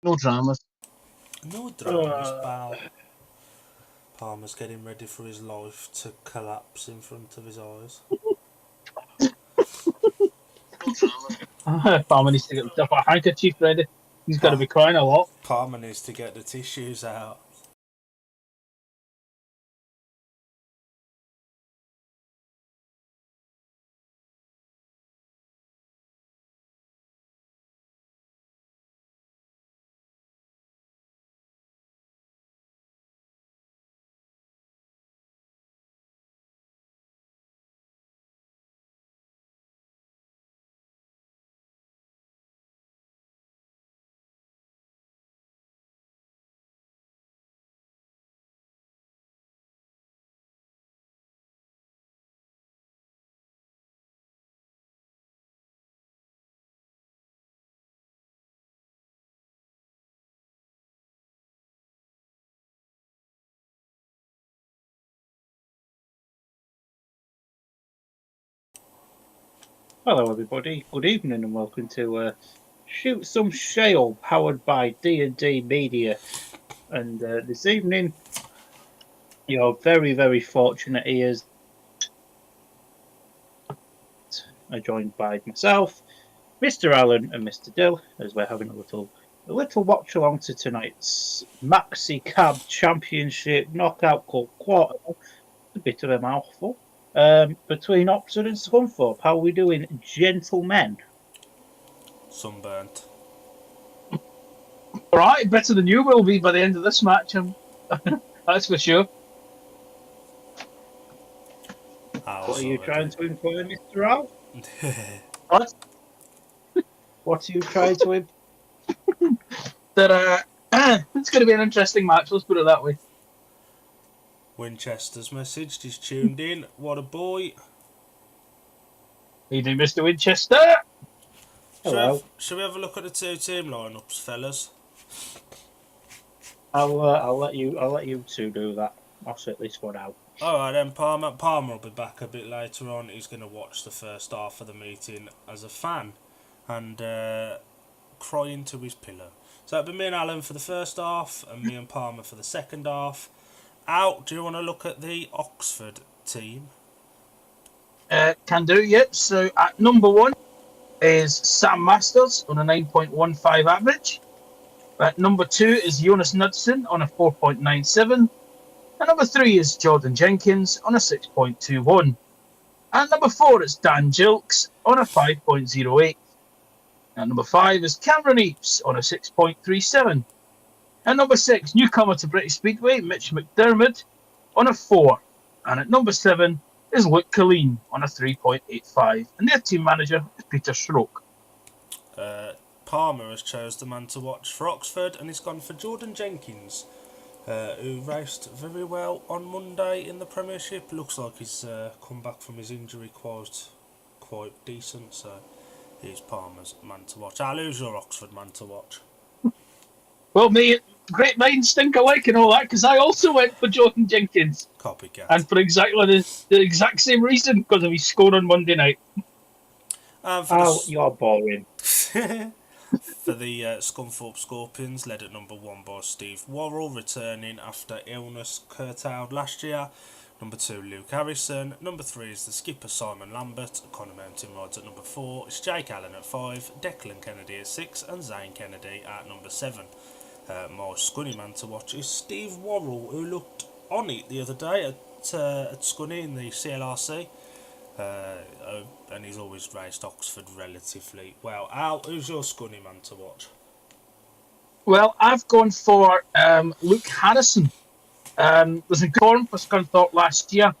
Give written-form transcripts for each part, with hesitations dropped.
No dramas. No dramas, pal. Palmer's getting ready for his life to collapse in front of his eyes. Farmer needs to get the handkerchief ready. He's got to Pa- be crying a lot. Palmer needs to get the tissues out. Hello, everybody. Good evening, and welcome to Shoot Some Shale, powered by D&D Media. And this evening, you're very, very fortunate ears are joined by myself, Mr. Allen, and Mr. Dill, as we're having a little watch along to tonight's Maxi Cab Championship Knockout Cup quarter. A bit of a mouthful. Between Oxford and Scunthorpe, how are we doing, gentlemen? Sunburnt. All right, better than you will be by the end of this match. That's for sure. What are you trying to imply, Mr. Al? What? What are you trying to imply? That it's going to be an interesting match. Let's put it that way. Winchester's messaged. He's tuned in. What a boy. Evening, Mr. Winchester. Hello. Shall we have a look at the two team lineups, fellas? I'll let you two do that. I'll sit this one out. Alright then, Palmer will be back a bit later on. He's going to watch the first half of the meeting as a fan and cry into his pillow. So it'll be me and Alan for the first half and me and Palmer for the second half. Out, do you want to look at the Oxford team? Can do, yep. So at number 1 is Sam Masters on a 9.15 average. At number 2 is Jonas Knudsen on a 4.97. And number 3 is Jordan Jenkins on a 6.21. And number 4 is Dan Jilks on a 5.08. And number 5 is Cameron Eaps on a 6.37. And number 6, newcomer to British Speedway, Mitch McDermott on a 4. And at number 7 is Luke Colleen on a 3.85. And their team manager is Peter Schrock. Palmer has chose the man to watch for Oxford and he's gone for Jordan Jenkins, who raced very well on Monday in the Premiership. Looks like he's come back from his injury quite decent, so he's Palmer's man to watch. Al, who's your Oxford man to watch? Well, me, great minds think alike and all that, because I also went for Jordan Jenkins. Copycat. And for exactly the exact same reason, because of his score on Monday night. You're boring. For the Scunthorpe Scorpions, led at number 1 by Steve Worrell, returning after illness curtailed last year. Number 2, Luke Harrison. Number 3 is the skipper Simon Lambert. Connor Mountain rides at number 4. It's Jake Allen at 5. Declan Kennedy at 6. And Zane Kennedy at number 7. My Scunny man to watch is Steve Worrell, who looked on it the other day at Scunny in the CLRC. And he's always raced Oxford relatively well. Al, who's your Scunny man to watch? Well, I've gone for Luke Harrison. Was in form for Scunthorpe last year,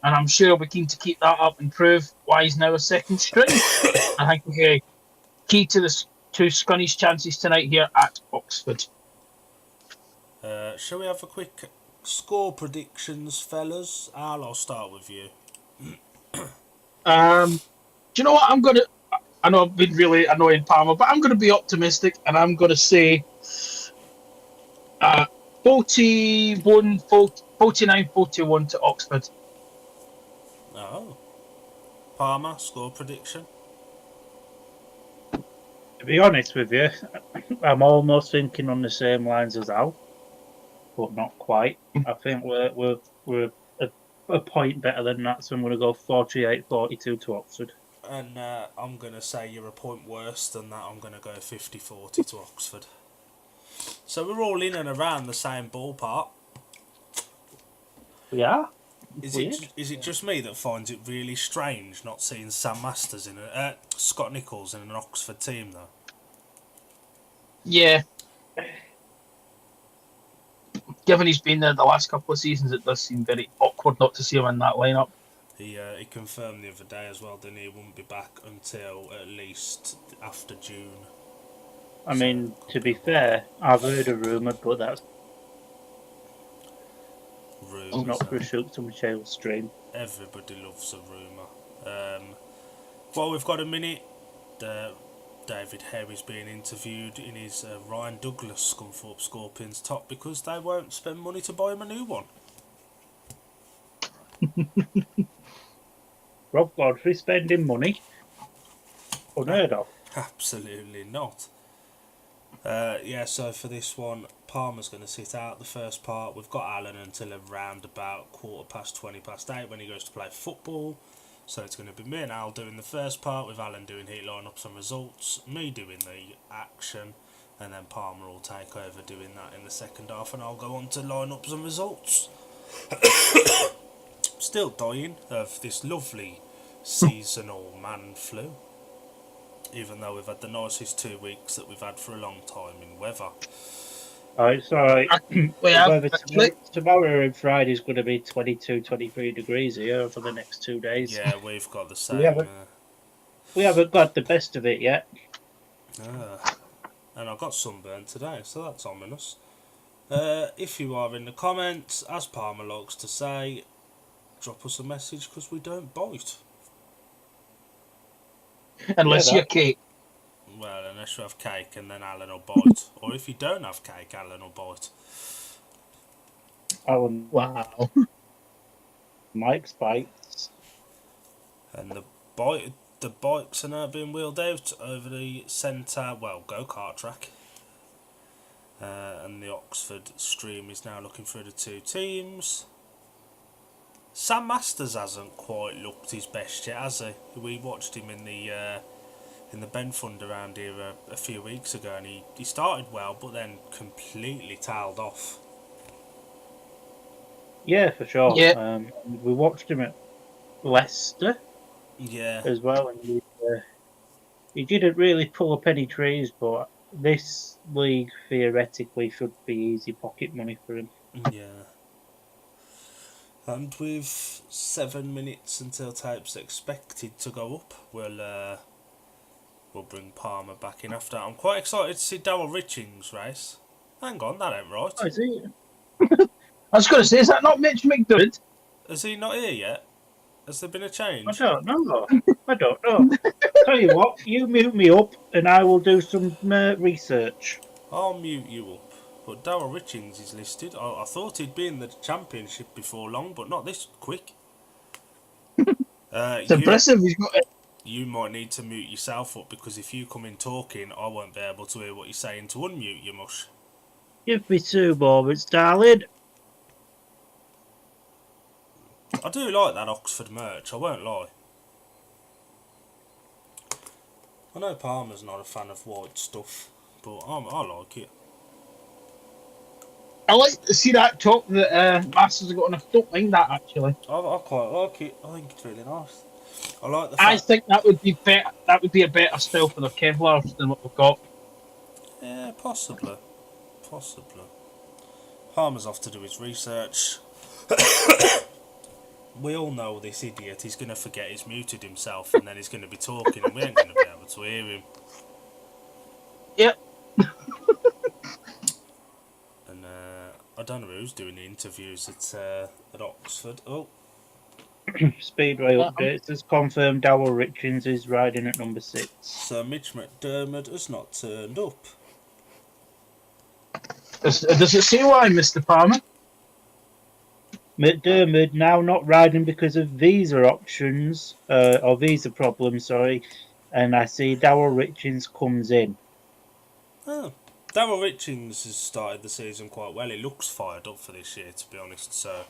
and I'm sure he'll be keen to keep that up and prove why he's now a second string. I think key to Scunny's chances tonight here at Oxford. Shall we have a quick score predictions, fellas? Al, I'll start with you. Do you know what? I know I've been really annoying Palmer, but I'm going to be optimistic, and I'm going to say 49, 41 to Oxford. Oh. Palmer, score prediction? To be honest with you, I'm almost thinking on the same lines as Al, but not quite. I think we're a point better than that, so I'm going to go 48-42 to Oxford. And I'm going to say you're a point worse than that. I'm going to go 50-40 to Oxford. So we're all in and around the same ballpark. We are. Is Weird. it just me that finds it really strange not seeing Sam Masters in Scott Nicholls in an Oxford team though? Yeah. Given he's been there the last couple of seasons, it does seem very awkward not to see him in that lineup. He confirmed the other day as well, didn't he? He won't be back until at least after June. I mean, to be fair, I've heard a rumour, but that's Rumours, not for a shoot to Michelle's stream. Everybody loves a rumour. Well, we've got a minute. David Harry's being interviewed in his Ryan Douglas Scunthorpe Scorpions top because they won't spend money to buy him a new one. Rob Godfrey spending money? Unheard of. Absolutely not. So for this one, Palmer's going to sit out the first part. We've got Alan until around about 8:15 when he goes to play football. So it's going to be me and Al doing the first part, with Alan doing heat lineups and results, me doing the action, and then Palmer will take over doing that in the second half, and I'll go on to lineups and results. Still dying of this lovely seasonal man flu, even though we've had the nicest 2 weeks that we've had for a long time in weather. Oh, it's alright. Well, Tomorrow and Friday is going to be 22, 23 degrees here for the next 2 days. Yeah, we've got the same. We haven't got the best of it yet. And I got sunburned today, so that's ominous. If you are in the comments, as Palmer likes to say, drop us a message because we don't bite. unless you're Kate. Well, unless you have cake and then Alan will bite. Or if you don't have cake, Alan will bite. Alan, Wow. Mike's bites. And the bikes are now being wheeled out over the centre, go-kart track. And the Oxford stream is now looking through the two teams. Sam Masters hasn't quite looked his best yet, has he? We watched him in the Ben Fund around here a few weeks ago, and he started well, but then completely tailed off. Yeah, for sure. Yeah. We watched him at Leicester. Yeah. As well, and he didn't really pull up any trees, but this league theoretically should be easy pocket money for him. Yeah. And with 7 minutes until tape's expected to go up, we'll bring Palmer back in after. I'm quite excited to see Darryl Richings race. Hang on, that ain't right. Oh, is he? I was going to say, is that not Mitch McDood? Is he not here yet? Has there been a change? I don't know. Tell you what, you mute me up and I will do some research. I'll mute you up. But Darryl Richings is listed. I thought he'd be in the Championship before long, but not this quick. It's impressive. He's got it. You might need to mute yourself up, because if you come in talking, I won't be able to hear what you're saying to unmute you, mush. Give me 2 moments, darling. I do like that Oxford merch, I won't lie. I know Palmer's not a fan of white stuff, but I like it. I like to see that top that Masters have got on. I don't mind that, actually. I quite like it. I think it's really nice. I like the I think that would be better. That would be a better style for the Kevlars than what we've got. Yeah, possibly. Palmer's off to do his research. We all know this idiot. He's going to forget he's muted himself, and then he's going to be talking, and we ain't going to be able to hear him. Yep. And I don't know who's doing the interviews at Oxford. Oh, Speedway updates has confirmed Darryl Richings is riding at number 6. so Mitch McDermott has not turned up. Does it say why, Mr. Palmer? McDermott now not riding because of visa options, or visa problems, sorry. and I see Darryl Richings comes in. Oh. Darryl Richings has started the season quite well. He looks fired up for this year, to be honest. So,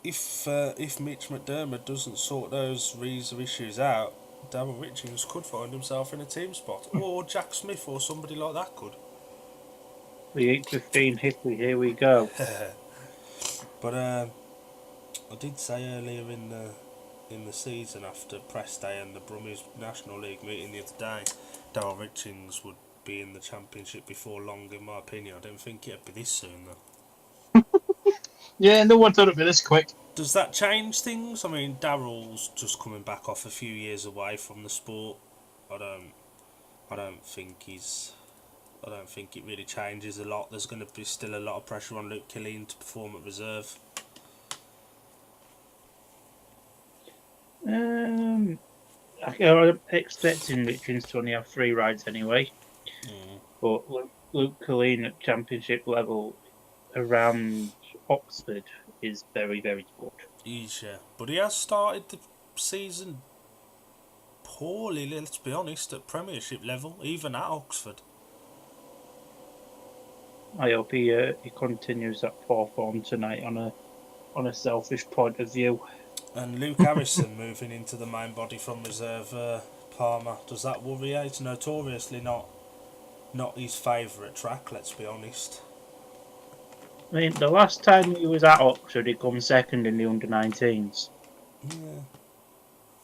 if Mitch McDermott doesn't sort those Reeser issues out, Darryl Richings could find himself in a team spot, or Jack Smith or somebody like that could. The 8:15 history. Here we go. But I did say earlier in the season, after press day and the Brummies National League meeting the other day, Darryl Richings would be in the Championship before long, in my opinion. I don't think it'd be this soon, though. Yeah, no one thought it'd be this quick. Does that change things? I mean, Darryl's just coming back off a few years away from the sport. I don't think it really changes a lot. There's going to be still a lot of pressure on Luke Killeen to perform at reserve. I'm expecting Richings to only have 3 rides anyway. But Luke Killeen at Championship level around Oxford is very, very good. Yeah, but he has started the season poorly, let's be honest, at Premiership level, even at Oxford. I hope he continues that poor form tonight on a selfish point of view. And Luke Harrison moving into the main body from reserve, Palmer, does that worry you? It's notoriously not his favourite track, let's be honest. I mean, the last time he was at Oxford, he come second in the under-19s. Yeah.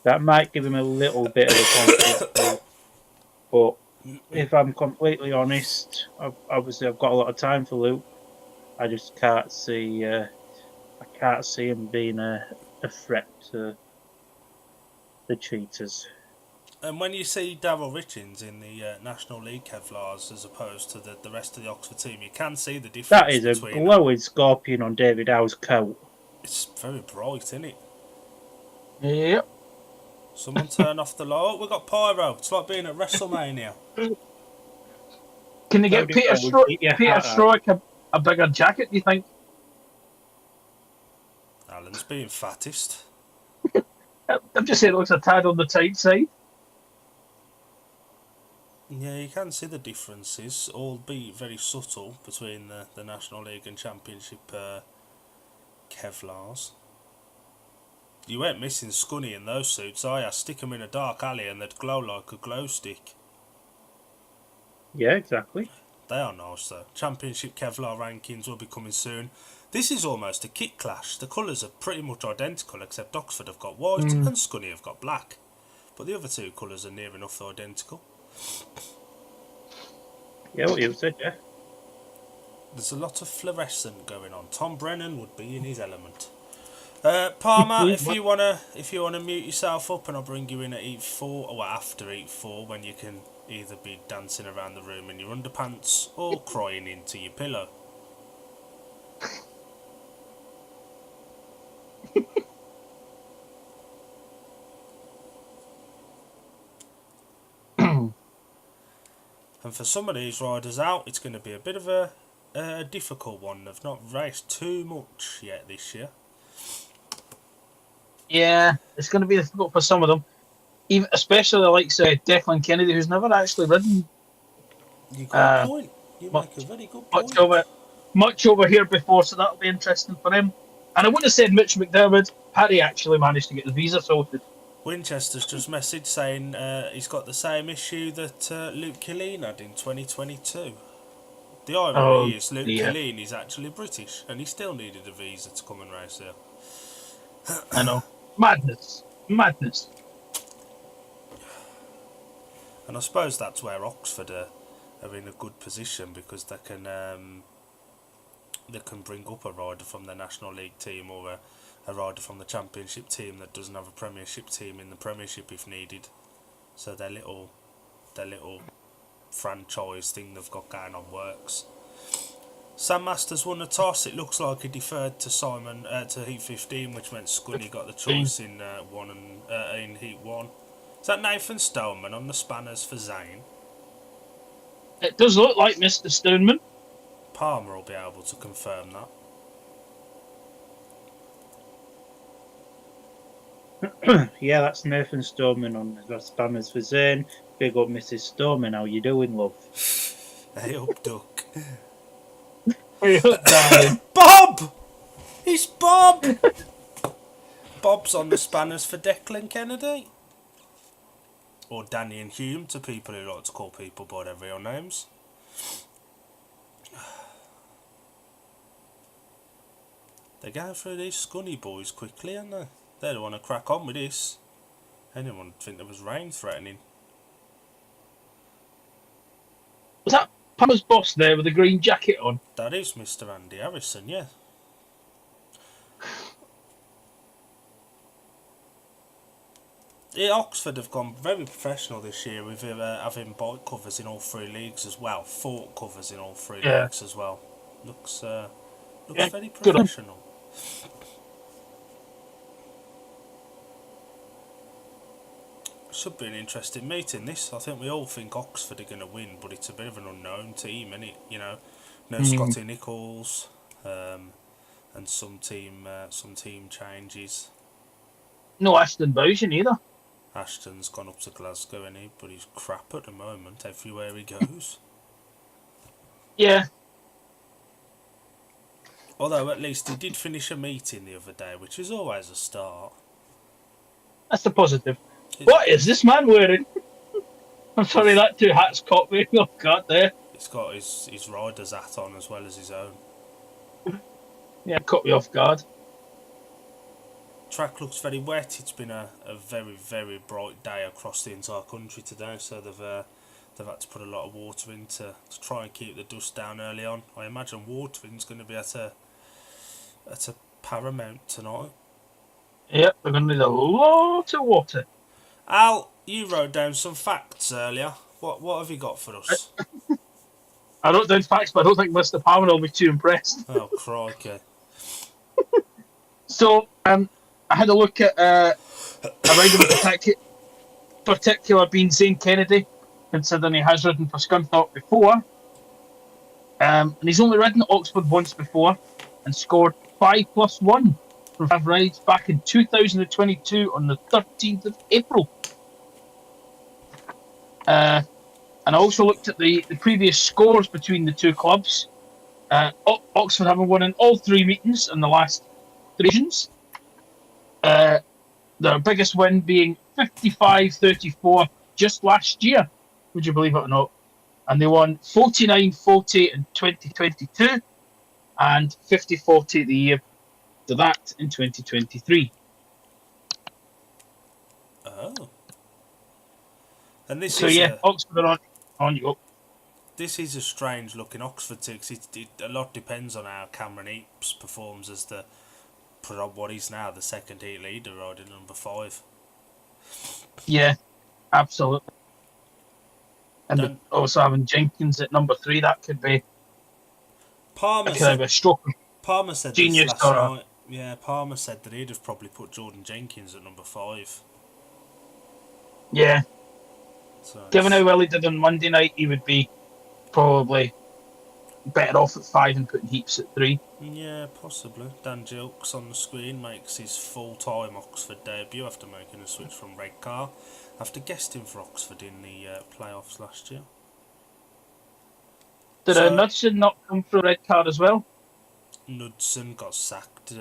That might give him a little bit of a confidence. But if I'm completely honest, obviously I've got a lot of time for Luke. I just can't see him being a threat to the Cheetahs. And when you see Darryl Richings in the National League Kevlars as opposed to the rest of the Oxford team, you can see the difference. That is a glowing scorpion on David Howe's coat. It's very bright, isn't it? Yep. Someone turn off the light. Oh, we've got pyro. It's like being at WrestleMania. Can they get Peter Stroik a bigger jacket, do you think? Alan's being fattest. I'm just saying it looks a tad on the tight side. Yeah, you can see the differences, albeit very subtle, between the National League and Championship Kevlars. You weren't missing Scunny in those suits, are you? Stick them in a dark alley and they'd glow like a glow stick. Yeah, exactly. They are nice though. Championship Kevlar rankings will be coming soon. This is almost a kit clash. The colours are pretty much identical, except Oxford have got white and Scunny have got black. But the other two colours are near enough identical. Yeah, what you said, yeah. There's a lot of fluorescent going on. Tom Brennan would be in his element. Palmer, if you wanna mute yourself up, and I'll bring you in at Heat 4, or after Heat 4, when you can either be dancing around the room in your underpants or crying into your pillow. And for some of these riders out, it's going to be a bit of a difficult one. They've not raced too much yet this year. Yeah, it's going to be difficult for some of them. Even, especially the likes of Declan Kennedy, who's never actually ridden. You got a point. You make a very good point. Much over here before, so that'll be interesting for him. And I wouldn't have said Mitch McDermott had he actually managed to get the visa sorted. Winchester's just messaged saying he's got the same issue that Luke Killeen had in 2022. The irony is Luke Killeen is actually British and he still needed a visa to come and race here. I know. Madness. And I suppose that's where Oxford are in a good position, because they can bring up a rider from the National League team, or a rider from the Championship team that doesn't have a Premiership team in the Premiership if needed. So their little franchise thing they've got going on works. Sam Masters won the toss. It looks like he deferred to Simon to Heat 15, which meant Scunny got the choice in Heat 1. Is that Nathan Stoneman on the spanners for Zane? It does look like Mr. Stoneman. Palmer will be able to confirm that. Yeah, that's Nathan Stoneman on the Spammers for Zane. Big up, Mrs. Stoneman. How you doing, love? Hey up, duck. Hey up, darling. Bob! It's Bob! Bob's on the spanners for Declan Kennedy. Or Danny and Hume to people who like to call people by their real names. They're going through these Scunny boys quickly, aren't they? They don't want to crack on with this. Anyone would think there was rain threatening. Was that Pam's boss there with the green jacket on? That is Mr. Andy Harrison, yeah. Yeah, Oxford have gone very professional this year with having bike covers in all three leagues as well. Fort covers in all three leagues as well. Looks very professional. Should be an interesting meeting, this. I think we all think Oxford are going to win, but it's a bit of an unknown team, isn't it? You know, no Scotty Nichols, and some team changes. No Ashton Bowsion either. Ashton's gone up to Glasgow, isn't he? But he's crap at the moment everywhere he goes. Yeah. Although at least he did finish a meeting the other day, which is always a start. That's the positive. What is this man wearing? I'm sorry, that two hats caught me off guard there. He's got his rider's hat on as well as his own. Yeah, caught me off guard. Track looks very wet. It's been a very, very bright day across the entire country today, so they've had to put a lot of water in to try and keep the dust down early on. I imagine watering's going to be at a paramount tonight. Yep, we're going to need a lot of water. Al, you wrote down some facts earlier. What have you got for us? I wrote down facts, but I don't think Mr. Palmer will be too impressed. Oh, crikey. So, I had a look at a rider in particular being Zane Kennedy, considering he has ridden for Scunthorpe before. And he's only ridden at Oxford once before and scored 5+1 from 5 rides back in 2022 on the 13th of April. And I also looked at the previous scores between the two clubs. Oxford having won in all 3 meetings in the last 3 editions. Their biggest win being 55-34 just last year, would you believe it or not? And they won 49-40 in 2022 and 50-40 the year to that in 2023. Oh. And this So is Oxford are on you go. This is a strange looking Oxford team. A lot depends on how Cameron Eaps performs as what is now the second heat leader, riding number 5. Yeah, absolutely. And also having Jenkins at number 3, that could be Palmer a stroke. Palmer said Genius this last night. Yeah, Palmer said that he'd have probably put Jordan Jenkins at number 5. Yeah. So Given how well he did on Monday night, he would be probably better off at 5 and putting Heaps at 3. Yeah, possibly. Dan Gilks on the screen makes his full-time Oxford debut after making a switch from Redcar, after guesting for Oxford in the playoffs last year. Did Knudsen not come through Redcar as well? Knudsen got sacked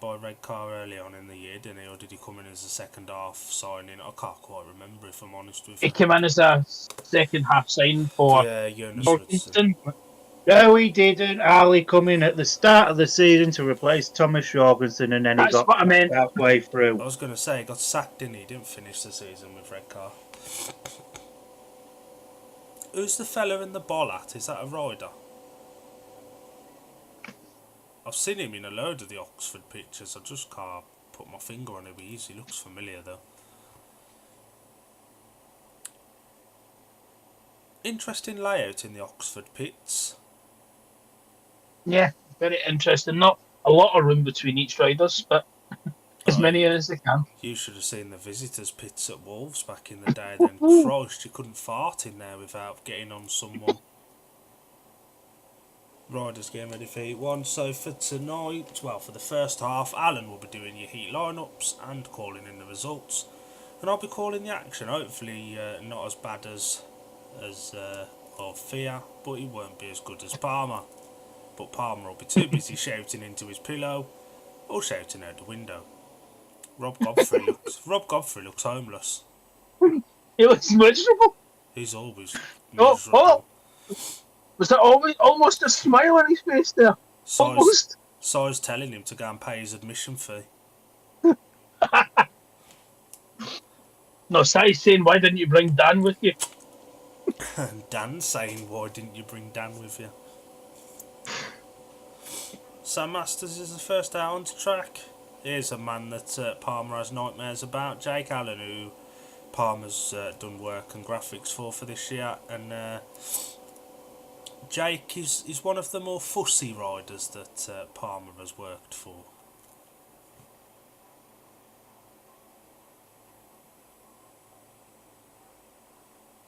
by Redcar early on in the year, didn't he? Or did he come in as a second half signing? I can't quite remember, if I'm honest with you. He came in as a second half sign for Knudsen. No, he didn't. Ali come in at the start of the season to replace Thomas Jorgensen, and then he got halfway through. I was going to say, he got sacked, didn't he? He didn't finish the season with Redcar. Who's the fella in the bollat? Is that a rider? I've seen him in a load of the Oxford pictures. I just can't put my finger on who he is. He looks familiar, though. Interesting layout in the Oxford pits. Yeah, very interesting. Not a lot of room between each riders, but as many as they can. You should have seen the visitors' pits at Wolves back in the day then. Christ, you couldn't fart in there without getting on someone. Riders getting ready for Heat 1. So for tonight, well, for the first half, Alan will be doing your Heat lineups and calling in the results. And I'll be calling the action. Hopefully not as bad as of Fear, but he won't be as good as Palmer. But Palmer will be too busy shouting into his pillow or shouting out the window. Rob Godfrey looks homeless. He looks miserable. He's always Oh, miserable. was that almost a smile on his face there? Almost. Si's telling him to go and pay his admission fee. No, Si's saying, why didn't you bring Dan with you? And Dan's saying, why didn't you bring Dan with you? Sam Masters is the first out onto track. Here's a man that Palmer has nightmares about, Jake Allen, who Palmer's done work and graphics for this year. And Jake is one of the more fussy riders that Palmer has worked for.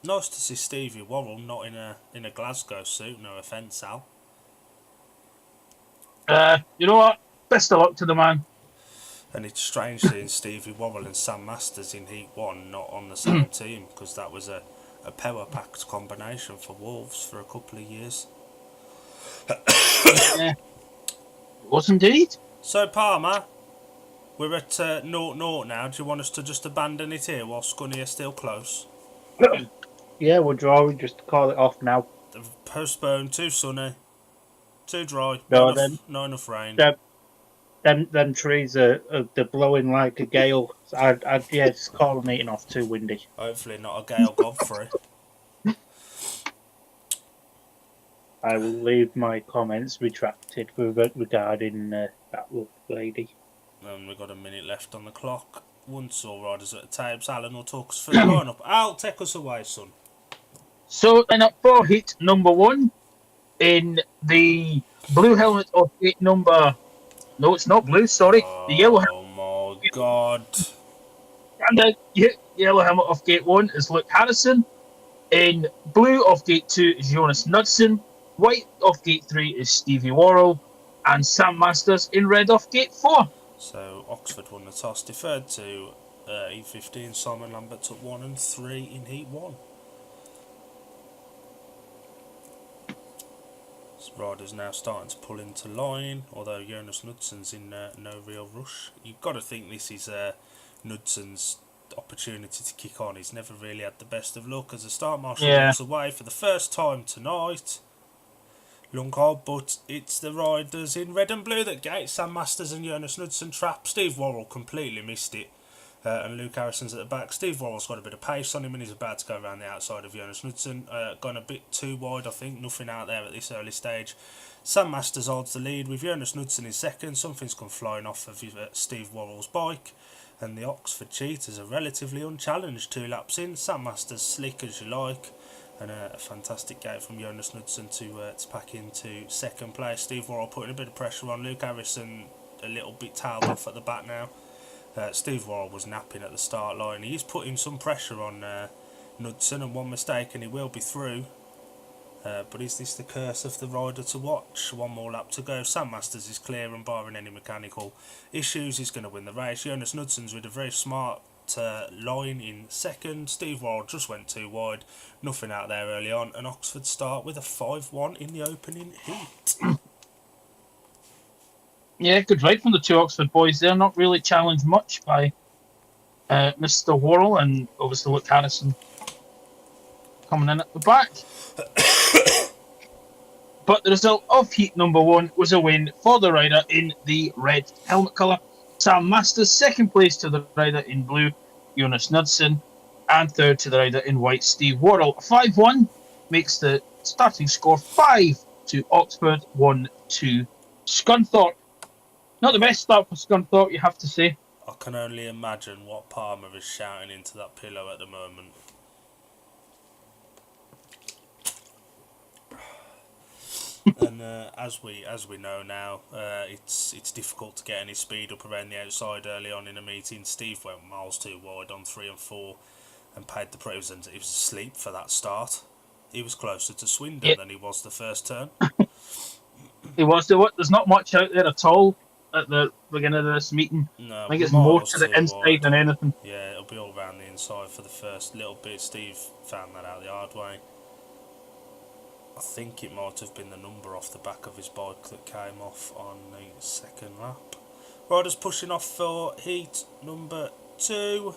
Nice to see Stevie Worrell not in a Glasgow suit. No offence, Al. You know what? Best of luck to the man. And it's strange seeing Stevie Worrell and Sam Masters in Heat 1 not on the same team, because that was a power-packed combination for Wolves for a couple of years. Yeah. It was indeed. So Palmer, we're at 0-0 now. Do you want us to just abandon it here while Scunny are still close? Yeah, we're drawing, just to call it off now. Postponed, too sunny, too dry, No, not enough rain. Them trees are they're blowing like a gale. I'd just call a meeting off, too windy. Hopefully not a Gale Godfrey. I will leave my comments retracted regarding that little lady. And we've got a minute left on the clock. Once all riders at the tapes, Alan will talk us through the lineup. Al, take us away, son. So, in up for Heat number 1, in the blue helmet of gate number... No, it's not blue, sorry. The yellow helmet. Oh my God. And the yellow helmet of gate 1 is Luke Harrison. In blue of gate 2 is Jonas Knudsen. White of gate 3 is Stevie Worrell. And Sam Masters in red of gate 4. So Oxford won the toss, deferred to Heat 15. Simon Lambert took 1 and 3 in Heat 1. Riders now starting to pull into line, although Jonas Knudsen's in no real rush. You've got to think this is Knudsen's opportunity to kick on. He's never really had the best of luck as the start marshal walks away for the first time tonight. Lungard, but it's the riders in red and blue that gate. Sam Masters and Jonas Knudsen trap. Steve Worrell completely missed it. And Luke Harrison's at the back. Steve Worrell's got a bit of pace on him and he's about to go around the outside of Jonas Knudsen. Gone a bit too wide, I think. Nothing out there at this early stage. Sam Masters holds the lead with Jonas Knudsen in second. Something's come flying off of Steve Worrell's bike. And the Oxford Cheetahs are relatively unchallenged 2 laps in. Sam Masters slick as you like. And a fantastic gate from Jonas Knudsen to pack into second place. Steve Worrell putting a bit of pressure on. Luke Harrison a little bit tailed off at the back now. Steve Worrell was napping at the start line. He's putting some pressure on Knudsen, and one mistake and he will be through. But is this the curse of the rider to watch? 1 more lap to go. Sam Masters is clear and barring any mechanical issues, he's going to win the race. Jonas Knudsen's with a very smart line in second. Steve Worrell just went too wide. Nothing out there early on. And Oxford start with a 5-1 in the opening heat. Yeah, good ride from the 2 Oxford boys. They're not really challenged much by Mr. Worrell and obviously Luke Harrison coming in at the back. But the result of Heat number 1 was a win for the rider in the red helmet colour. Sam Masters, second place to the rider in blue, Jonas Knudsen, and third to the rider in white, Steve Worrell. 5-1 makes the starting score 5 to Oxford, 1 to Scunthorpe. Not the best start for Scunthorpe, you have to say. I can only imagine what Palmer is shouting into that pillow at the moment. And as we know now, it's difficult to get any speed up around the outside early on in a meeting. Steve went miles too wide on 3 and 4 and paid the price. He was asleep for that start. He was closer to Swindon than he was the first turn. He was. There's not much out there at all at the beginning of this meeting. No, I think it's more miles to the too inside wide. than anything. Yeah, it'll be all around the inside for the first little bit. Steve found that out the hard way. I think it might have been the number off the back of his bike that came off on the second lap. Riders pushing off for heat number 2.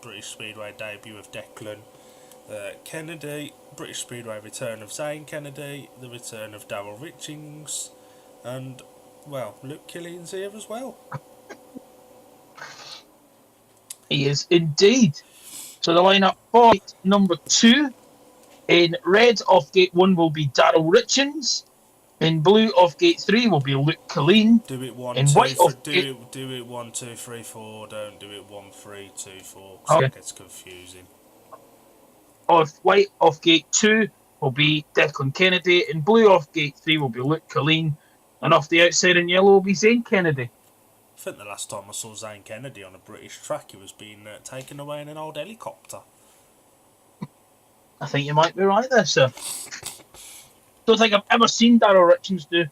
British Speedway debut of Declan Kennedy. British Speedway return of Zane Kennedy. The return of Darryl Richings. And, well, Luke Killian's here as well. He is indeed. So the lineup for heat number 2. In red off gate 1 will be Darryl Richings. In blue off gate 3 will be Luke Killeen. Do it 1, In 2, white off gate... do it 1, 2, 3, 4. Don't do it 1, 3, 2, 4. Okay. It gets confusing. White off gate 2 will be Declan Kennedy. In blue off gate 3 will be Luke Killeen. And off the outside in yellow will be Zane Kennedy. I think the last time I saw Zane Kennedy on a British track, he was being taken away in an old helicopter. I think you might be right there, sir. Don't think I've ever seen Darryl Richings do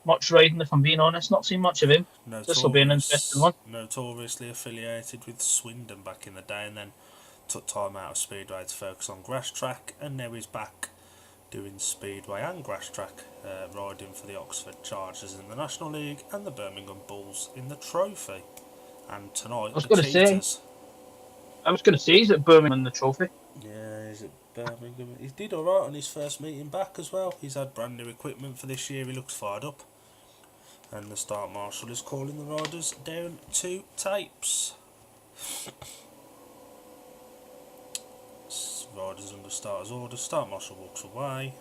much riding, if I'm being honest. Not seen much of him. This will be an interesting one. Notoriously affiliated with Swindon back in the day, and then took time out of Speedway to focus on grass track, and now he's back doing Speedway and grass track, riding for the Oxford Chargers in the National League and the Birmingham Bulls in the Trophy. And tonight, the Cheetahs. I was going to say, he's at Birmingham in the Trophy. Yeah, he's at Birmingham. He did alright on his first meeting back as well. He's had brand new equipment for this year. He looks fired up. And the start marshal is calling the riders down to tapes. Riders under starter's orders. Start marshal walks away.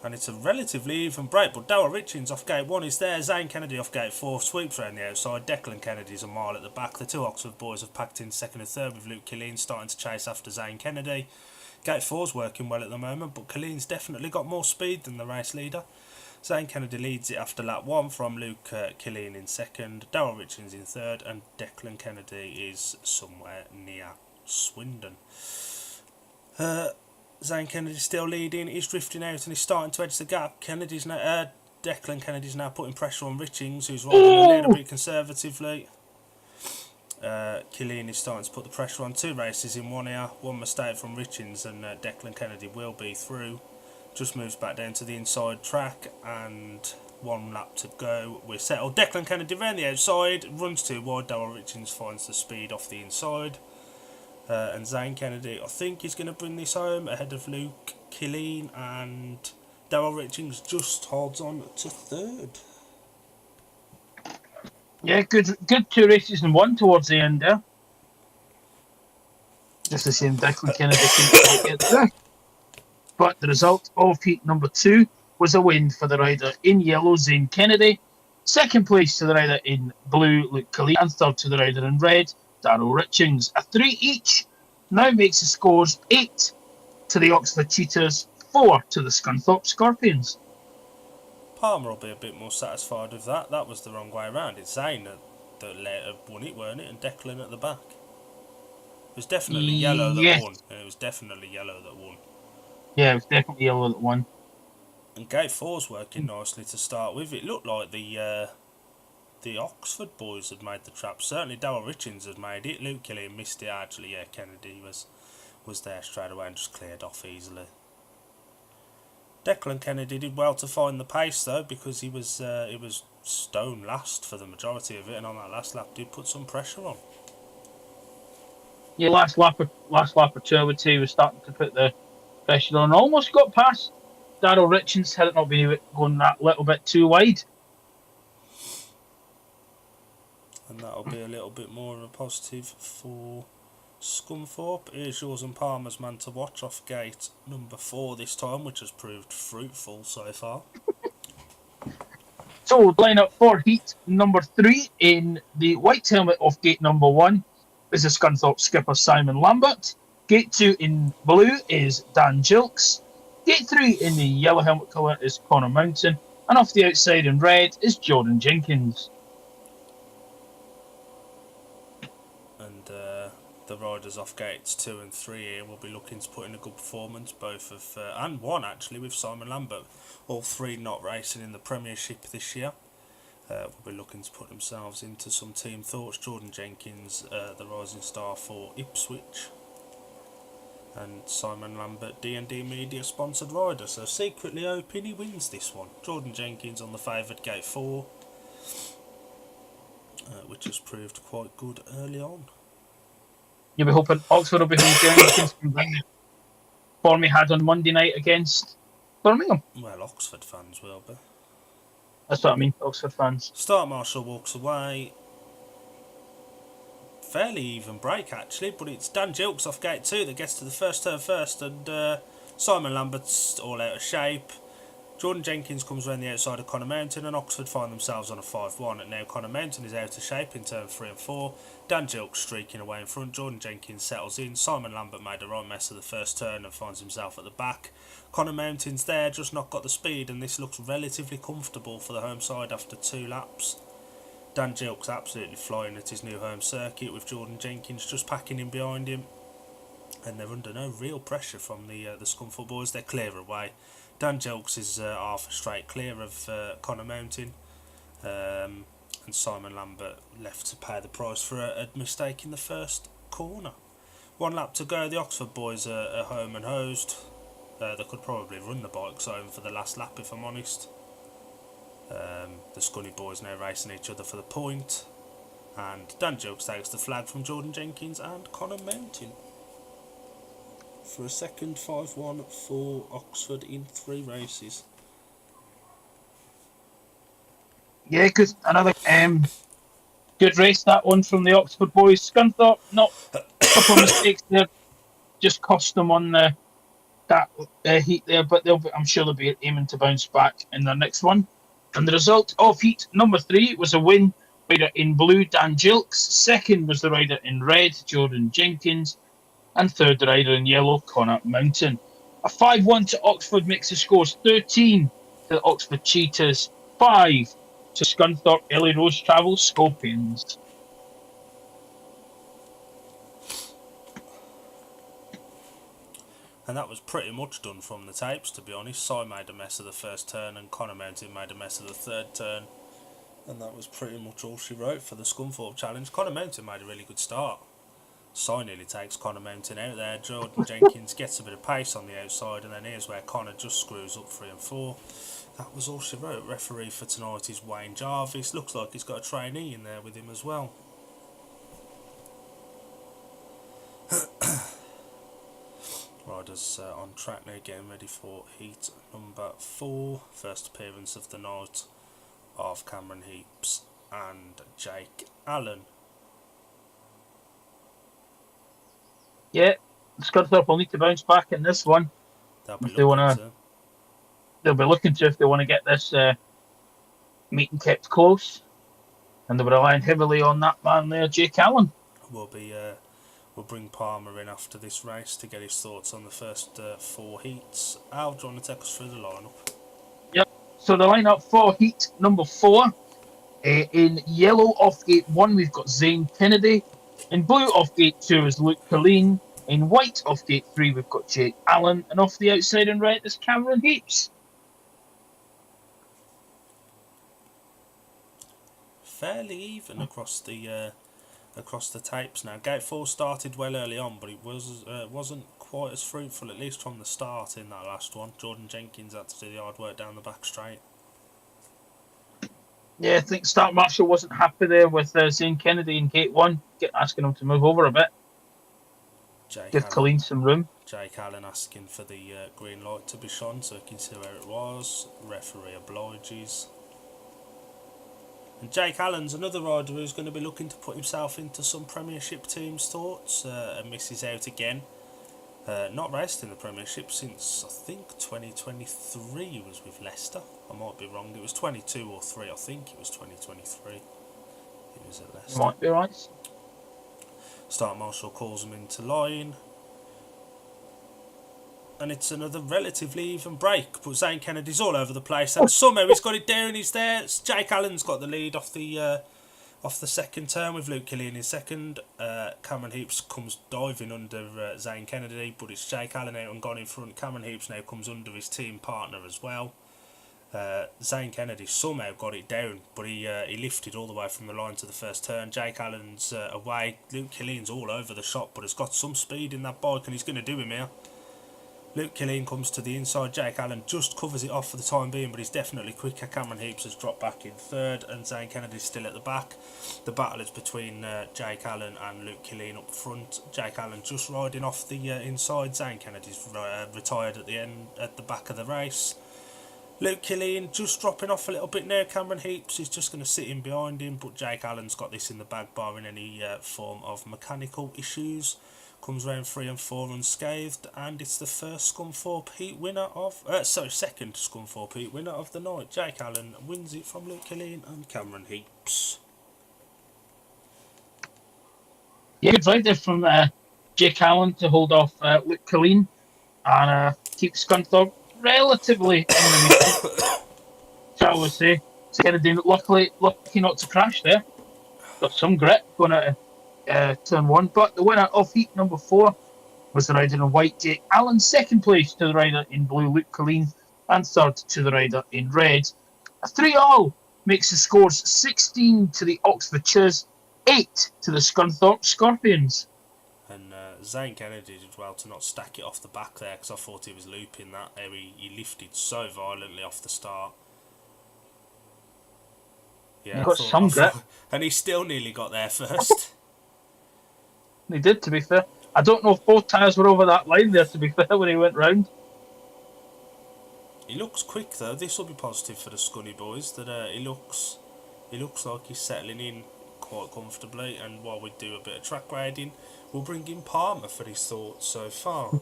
And it's a relatively even break, but Darryl Richings off gate 1 is there. Zane Kennedy off gate 4 sweeps around the outside. Declan Kennedy's a mile at the back. The two Oxford boys have packed in second and third, with Luke Killeen starting to chase after Zane Kennedy. Gate 4's working well at the moment, but Killeen's definitely got more speed than the race leader. Zane Kennedy leads it after lap 1 from Luke Killeen in second, Darryl Richings in third, and Declan Kennedy is somewhere near Swindon. Zane Kennedy's still leading, he's drifting out and he's starting to edge the gap. Declan Kennedy's now putting pressure on Richings, who's riding a little bit conservatively. Killeen is starting to put the pressure on. 2 races in one here, one mistake from Richings, and Declan Kennedy will be through. Just moves back down to the inside track, and 1 lap to go. We're settled. Declan Kennedy round the outside, runs too wide. Darryl Richings finds the speed off the inside. And Zane Kennedy, I think, is going to bring this home ahead of Luke Killeen, and Darryl Richings just holds on to third. Yeah, good 2 races in 1 towards the end there. Just the same Declan Kennedy couldn't get there. But the result of heat number 2 was a win for the rider in yellow, Zane Kennedy. Second place to the rider in blue, Luke Killeen, and third to the rider in red, Darryl Richings. A 3 each now makes the scores 8 to the Oxford Cheetahs, 4 to the Scunthorpe Scorpions. Palmer will be a bit more satisfied with that. That was the wrong way around. It's Zane that later won it, weren't it? And Declan at the back. It was definitely yellow that won. It was definitely yellow that won. Yeah, it was definitely yellow that won. And gate 4's working nicely to start with. It looked like the Oxford boys had made the trap. Certainly Darryl Richings had made it. Luke Killeen missed it actually. Yeah, Kennedy was there straight away and just cleared off easily. Declan Kennedy did well to find the pace though, because he was stone last for the majority of it, and on that last lap did put some pressure on. Yeah, last lap or 2, I would say, he was starting to put the pressure on. Almost got past Darryl Richings had it not been going that little bit too wide. And that'll be a little bit more of a positive for Scunthorpe. Here's yours and Palmer's man to watch off gate number 4 this time, which has proved fruitful so far. So, line up for heat number 3 in the white helmet off gate number 1 is the Scunthorpe skipper Simon Lambert. Gate 2 in blue is Dan Gilks. Gate 3 in the yellow helmet colour is Connor Mountain. And off the outside in red is Jordan Jenkins. And the riders off gates 2 and 3 here will be looking to put in a good performance, both of and one actually with Simon Lambert, all three not racing in the Premiership this year. Will be looking to put themselves into some team thoughts. Jordan Jenkins, the rising star for Ipswich, and Simon Lambert, D&D Media sponsored rider. So secretly hoping he wins this one. Jordan Jenkins on the favoured gate 4, which has proved quite good early on. You'll be hoping Oxford will be home down against the form he had on Monday night against Birmingham. Well, Oxford fans will be. That's what I mean, Oxford fans. Start Marshall walks away. Fairly even break actually, but it's Dan Gilks off gate 2 that gets to the first turn first, and Simon Lambert's all out of shape. Jordan Jenkins comes around the outside of Connor Mountain, and Oxford find themselves on a 5-1, and now Connor Mountain is out of shape in turn 3 and 4. Dan Gilks streaking away in front, Jordan Jenkins settles in. Simon Lambert made a right mess of the first turn and finds himself at the back. Connor Mountain's there, just not got the speed, and this looks relatively comfortable for the home side after 2 laps. Dan Gilks absolutely flying at his new home circuit, with Jordan Jenkins just packing in behind him, and they're under no real pressure from the Scunthorpe boys. They're clear away. Dan Gilks is half a straight clear of Connor Mountain, and Simon Lambert left to pay the price for a mistake in the first corner. 1 lap to go. The Oxford boys are home and hosed. They could probably run the bikes home for the last lap, if I'm honest. The Scunny boys now racing each other for the point, and Dan Gilks takes the flag from Jordan Jenkins and Connor Mountain for a second 5-1 for Oxford in 3 races. Yeah, because another good race, that one from the Oxford boys. Scunthorpe, not a couple of mistakes there, just cost them on that heat there, but I'm sure they'll be aiming to bounce back in their next one. And the result of heat number 3 was a win. Rider in blue, Dan Gilks. Second was the rider in red, Jordan Jenkins. And third, the rider in yellow, Connor Mountain. A 5-1 to Oxford makes the scores 13 to the Oxford Cheetahs, 5 to Scunthorpe Ellie Rose Travel Scorpions. And that was pretty much done from the tapes, to be honest. Si made a mess of the first turn, and Connor Mountain made a mess of the third turn. And that was pretty much all she wrote for the Scunthorpe Challenge. Connor Mountain made a really good start. Si nearly takes Connor Mountain out there. Jordan Jenkins gets a bit of pace on the outside, and then here's where Connor just screws up 3 and 4. That was all she wrote. Referee for tonight is Wayne Jarvis. Looks like he's got a trainee in there with him as well. Riders on track now, getting ready for heat number 4. First appearance of the night of Cameron Heaps and Jake Allen. Yeah, Scunthorpe will need to bounce back in this one. They'll be looking to if they want to get this meeting kept close, and they'll be relying heavily on that man there, Jake Allen. We'll bring Palmer in after this race to get his thoughts on the first 4 heats. Al, do you want to take us through the lineup? Yep. So the lineup for heat number 4, in yellow off gate 1 we've got Zane Kennedy. In blue off gate 2 is Luke Colleen. In white off gate 3 we've got Jake Allen, and off the outside in red is Cameron Heaps. Fairly even across the tapes now. Gate 4 started well early on, but it wasn't quite as fruitful, at least from the start in that last one. Jordan Jenkins had to do the hard work down the back straight. Yeah, I think Start Marshall wasn't happy there with Zane Kennedy in gate 1, asking him to move over a bit. Give Colleen some room. Jake Allen asking for the green light to be shone so he can see where it was. Referee obliges. And Jake Allen's another rider who's going to be looking to put himself into some Premiership team's thoughts and misses out again. Not raced in the Premiership since, I think, 2023 he was with Leicester. I might be wrong, it was 22 or 3, I think it was 2023. He was at Leicester. Might be right. Start Marshall calls him into line. And it's another relatively even break, but Zane Kennedy's all over the place, and somehow he's got it there and he's there. Jake Allen's got the lead off the Off the second turn with Luke Killeen in second, Cameron Heaps comes diving under Zane Kennedy, but it's Jake Allen out and gone in front. Cameron Heaps now comes under his team partner as well. Zane Kennedy somehow got it down, but he lifted all the way from the line to the first turn. Jake Allen's away. Luke Killeen's all over the shop, but has got some speed in that bike, and he's going to do him here. Luke Killeen comes to the inside. Jake Allen just covers it off for the time being, but he's definitely quicker. Cameron Heaps has dropped back in third, and Zane Kennedy's still at the back. The battle is between Jake Allen and Luke Killeen up front. Jake Allen just riding off the inside. Zane Kennedy's retired at the back of the race. Luke Killeen just dropping off a little bit now. Cameron Heaps is just going to sit in behind him, but Jake Allen's got this in the bag, barring any form of mechanical issues. Comes round 3 and 4 unscathed, and it's the first Scunthorpe Heat winner of... second Scunthorpe Heat winner of the night. Jake Allen wins it from Luke Killeen and Cameron Heaps. Yeah, good ride there from Jake Allen to hold off Luke Killeen and keep Scunthorpe relatively in the mix, shall we say. Kennedy lucky not to crash there. Got some grit going out of turn 1, but the winner of heat number 4 was the rider in white, Jake Allen. Second place to the rider in blue, Luke Killeen, and third to the rider in red. A 3-all makes the scores 16 to the Oxford Cheetahs, 8 to the Scunthorpe Scorpions. And Zane Kennedy did well to not stack it off the back there, because I thought he was looping that. He lifted so violently off the start. Yeah, Got some grit. And he still nearly got there first. He did, to be fair. I don't know if both tyres were over that line there, to be fair, when he went round. He looks quick though. This will be positive for the Scunny boys. That he looks like he's settling in quite comfortably. And while we do a bit of track riding, we'll bring in Palmer for his thoughts so far.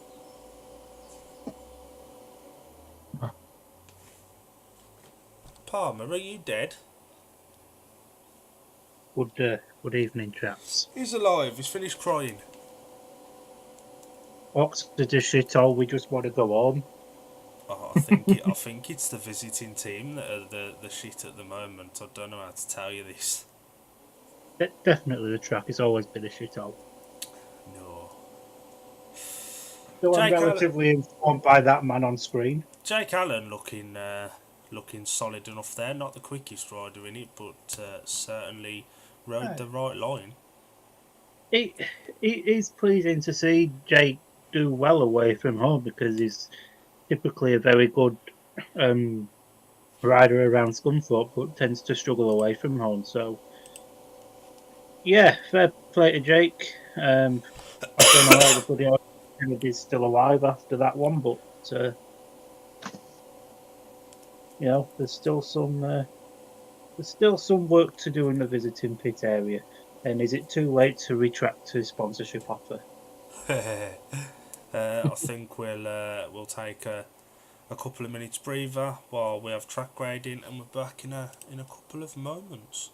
Palmer, are you dead? Good evening, chaps. He's alive. He's finished crying. Oxford is shit all. We just want to go home. Oh, I think it's the visiting team that are the shit at the moment. I don't know how to tell you this. Definitely the track has always been a shit all. No. So I'm relatively informed by that man on screen. Jake Allen looking solid enough there. Not the quickest rider in it, but certainly rode the right line. It is pleasing to see Jake do well away from home, because he's typically a very good rider around Scunthorpe, but tends to struggle away from home. So, yeah, fair play to Jake. I don't know how the bloody Kennedy's still alive after that one, but you know, there's still some work to do in the visiting pit area. And is it too late to retract his sponsorship offer? I think we'll take a couple of minutes breather while we have track grading, and we're back in a couple of moments.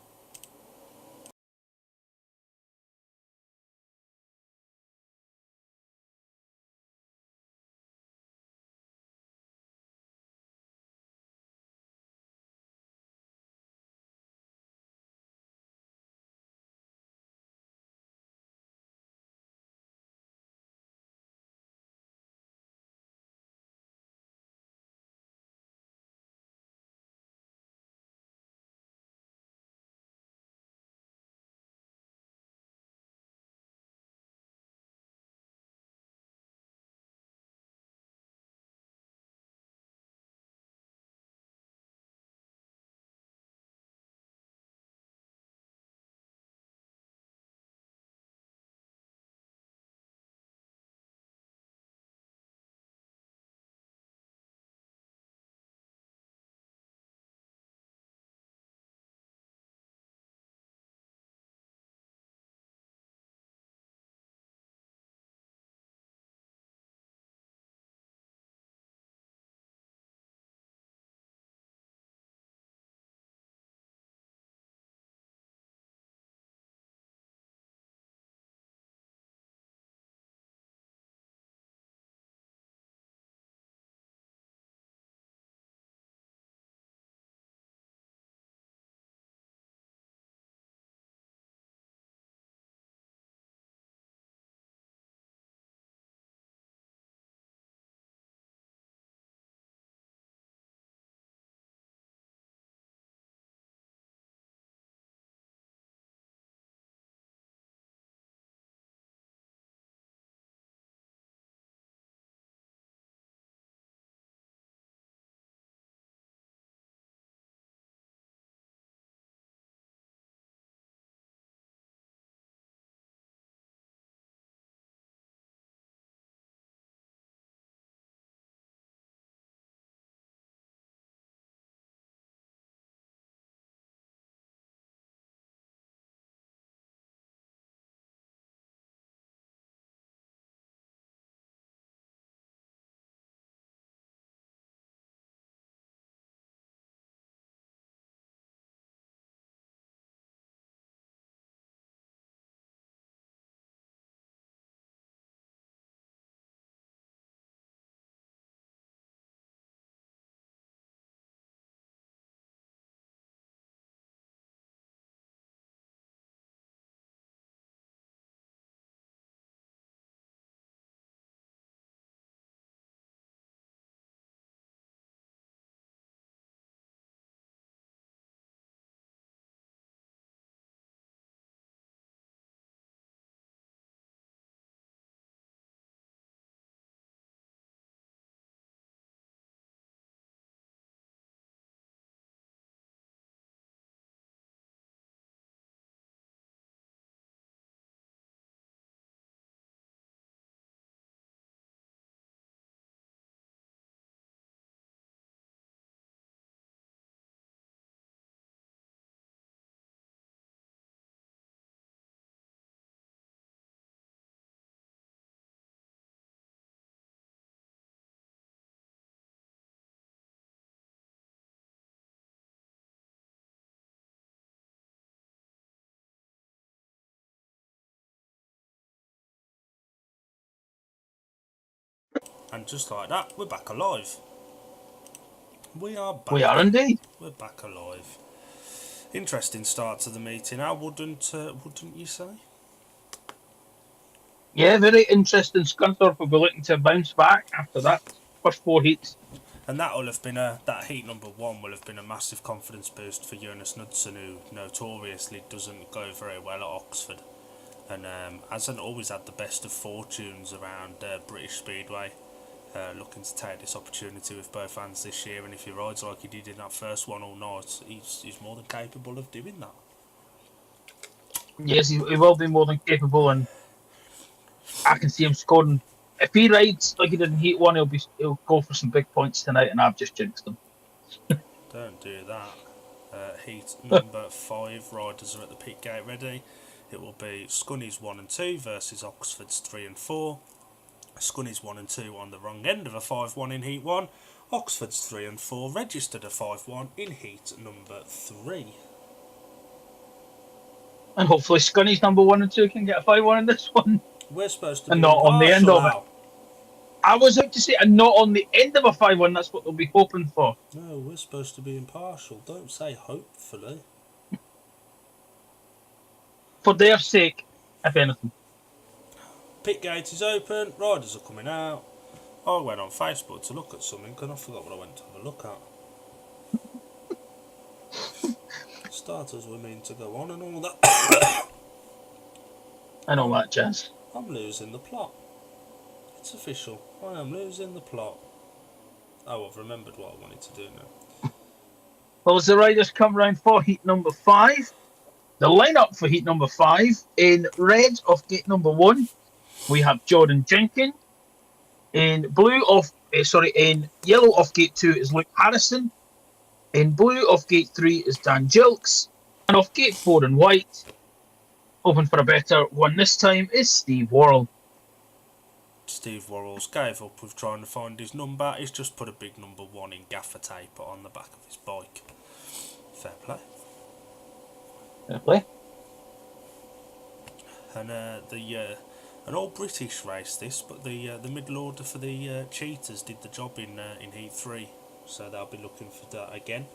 And just like that, we're back alive. We are back. We are indeed. We're back alive. Interesting start to the meeting. How wouldn't you say? Yeah, very interesting. Scunthorpe will be looking to bounce back after that first 4 heats. And that will have been that heat number 1 will have been a massive confidence boost for Jonas Knudsen, who notoriously doesn't go very well at Oxford, and hasn't always had the best of fortunes around British Speedway. Looking to take this opportunity with both hands this year, and if he rides like he did in that first one all night, he's more than capable of doing that. Yes, he will be more than capable, and I can see him scoring. If he rides like he did in Heat 1, he'll go for some big points tonight, and I've just jinxed him. Don't do that. Heat number 5, riders are at the pit gate ready. It will be Scunny's 1 and 2 versus Oxford's 3 and 4. Scunny's 1 and 2 on the wrong end of a 5-1 in Heat 1. Oxford's 3 and 4 registered a 5-1 in Heat number 3. And hopefully Scunny's number 1 and 2 can get a 5-1 in this one. We're supposed to and be not on the end of now. it. I was about to say, and not on the end of a 5-1, that's what they'll be hoping for. No, we're supposed to be impartial. Don't say hopefully. For their sake, if anything. Pit gate is open, riders are coming out. I went on Facebook to look at something and I forgot what I went to have a look at. Starters were mean to go on and all that. I know that, Jazz. I'm losing the plot. It's official. I am losing the plot. Oh, I've remembered what I wanted to do now. Well, as the riders come round for heat number 5, the lineup for heat number 5, in red of gate number 1, we have Jordan Jenkins. In yellow of gate 2 is Luke Harrison. In blue of gate 3 is Dan Gilks. And off gate 4 in white, hoping for a better one this time, is Steve Worrell. Steve Worrell's gave up with trying to find his number. He's just put a big number 1 in gaffer tape on the back of his bike. Fair play. Fair play. And an all British race this, but the middle order for the Cheetahs did the job in Heat 3, so they'll be looking for that again.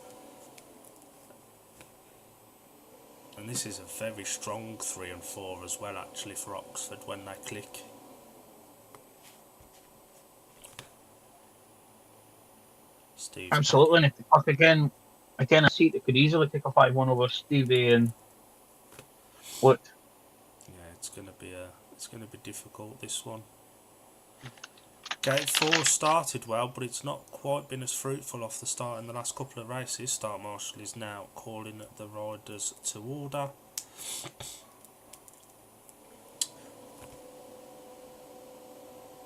And this is a very strong 3 and 4 as well, actually, for Oxford when they click. Steve. Absolutely, and if they puck again a seat that could easily take a 5-1 over Stevie and Luke. Yeah, it's gonna be difficult, this one. Gate 4 started well, but it's not quite been as fruitful off the start in the last couple of races. Start Marshal is now calling the riders to order.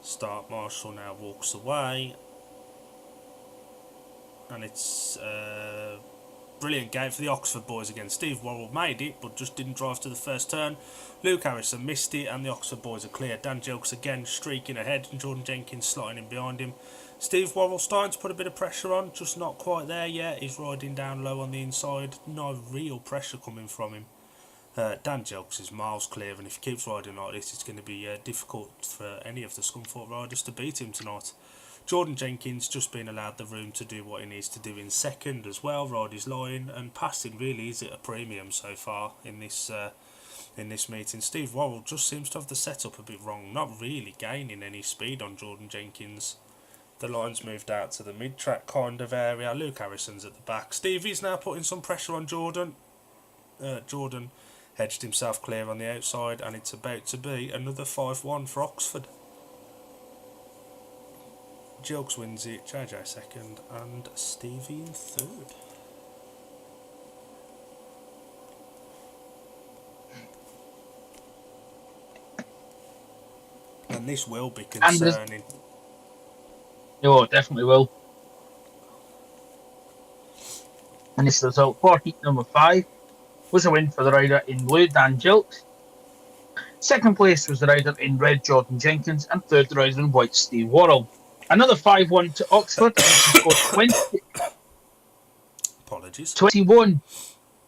Start Marshal now walks away. And it's brilliant game for the Oxford boys again. Steve Worrell made it, but just didn't drive to the first turn. Luke Harrison missed it, and the Oxford boys are clear. Dan Gilks again streaking ahead, and Jordan Jenkins slotting in behind him. Steve Worrell starting to put a bit of pressure on, just not quite there yet. He's riding down low on the inside. No real pressure coming from him. Dan Gilks is miles clear, and if he keeps riding like this, it's going to be difficult for any of the Scunthorpe riders to beat him tonight. Jordan Jenkins just being allowed the room to do what he needs to do in second as well, ride his line, and passing really is at a premium so far in this meeting. Steve Worrell just seems to have the setup a bit wrong, not really gaining any speed on Jordan Jenkins. The line's moved out to the mid-track kind of area. Luke Harrison's at the back. Stevie's now putting some pressure on Jordan. Jordan hedged himself clear on the outside, and it's about to be another 5-1 for Oxford. Jilks wins it, JJ second, and Stevie in third. And this will be concerning. No, it definitely will. And this result for heat number 5 was a win for the rider in blue, Dan Gilks. Second place was the rider in red, Jordan Jenkins, and third the rider in white, Steve Worrell. Another 5-1 to Oxford. 21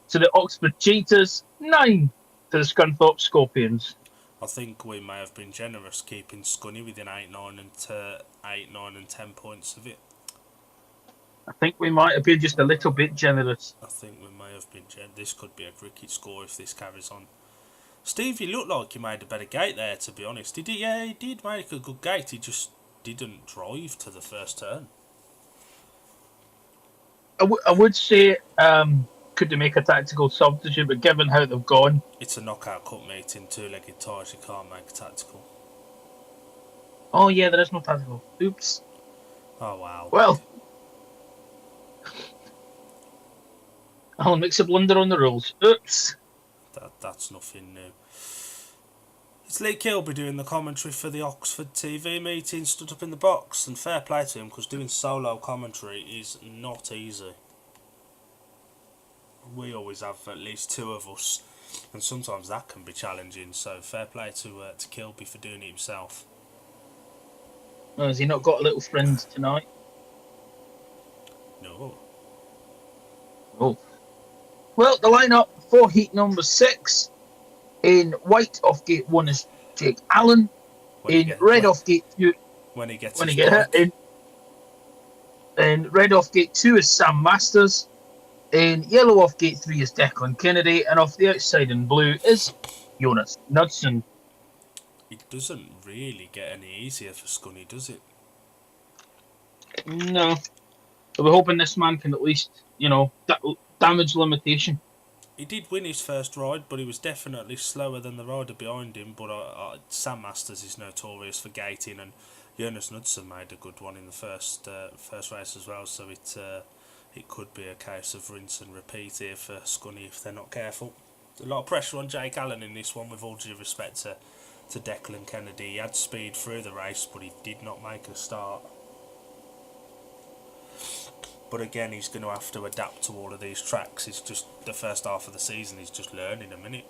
to the Oxford Cheetahs, 9 to the Scunthorpe Scorpions. I think we may have been generous keeping Scunny within 8, 9 and 10 points of it. I think we might have been just a little bit generous. I think we may have been this could be a cricket score if this carries on. Steve, you looked like you made a better gate there, to be honest. Did he? Yeah, he did make a good gate. He just didn't drive to the first turn. I would say, could they make a tactical substitute, but given how they've gone... It's a knockout cup meeting, two-legged ties, you can't make a tactical. Oh, yeah, there is no tactical. Oops. Oh, wow. Well, I'll mix a blunder on the rules. Oops. That's nothing new. It's Lee Kilby doing the commentary for the Oxford TV meeting, stood up in the box, and fair play to him, because doing solo commentary is not easy. We always have at least 2 of us, and sometimes that can be challenging, so fair play to Kilby for doing it himself. Oh, has he not got a little friend tonight? No. Oh. Well, the lineup for heat number 6. In white off gate 1 is Jake Allen. Red off gate 2... When he gets in red off gate 2 is Sam Masters. In yellow off gate 3 is Declan Kennedy. And off the outside in blue is Jonas Knudsen. It doesn't really get any easier for Scunny, does it? No. So we're hoping this man can at least, damage limitation. He did win his first ride, but he was definitely slower than the rider behind him. But Sam Masters is notorious for gating, and Jonas Knudsen made a good one in the first race as well. So it could be a case of rinse and repeat here for Scunny if they're not careful. There's a lot of pressure on Jake Allen in this one, with all due respect to Declan Kennedy. He had speed through the race, but he did not make a start. But again, he's going to have to adapt to all of these tracks. It's just the first half of the season, he's just learning a minute.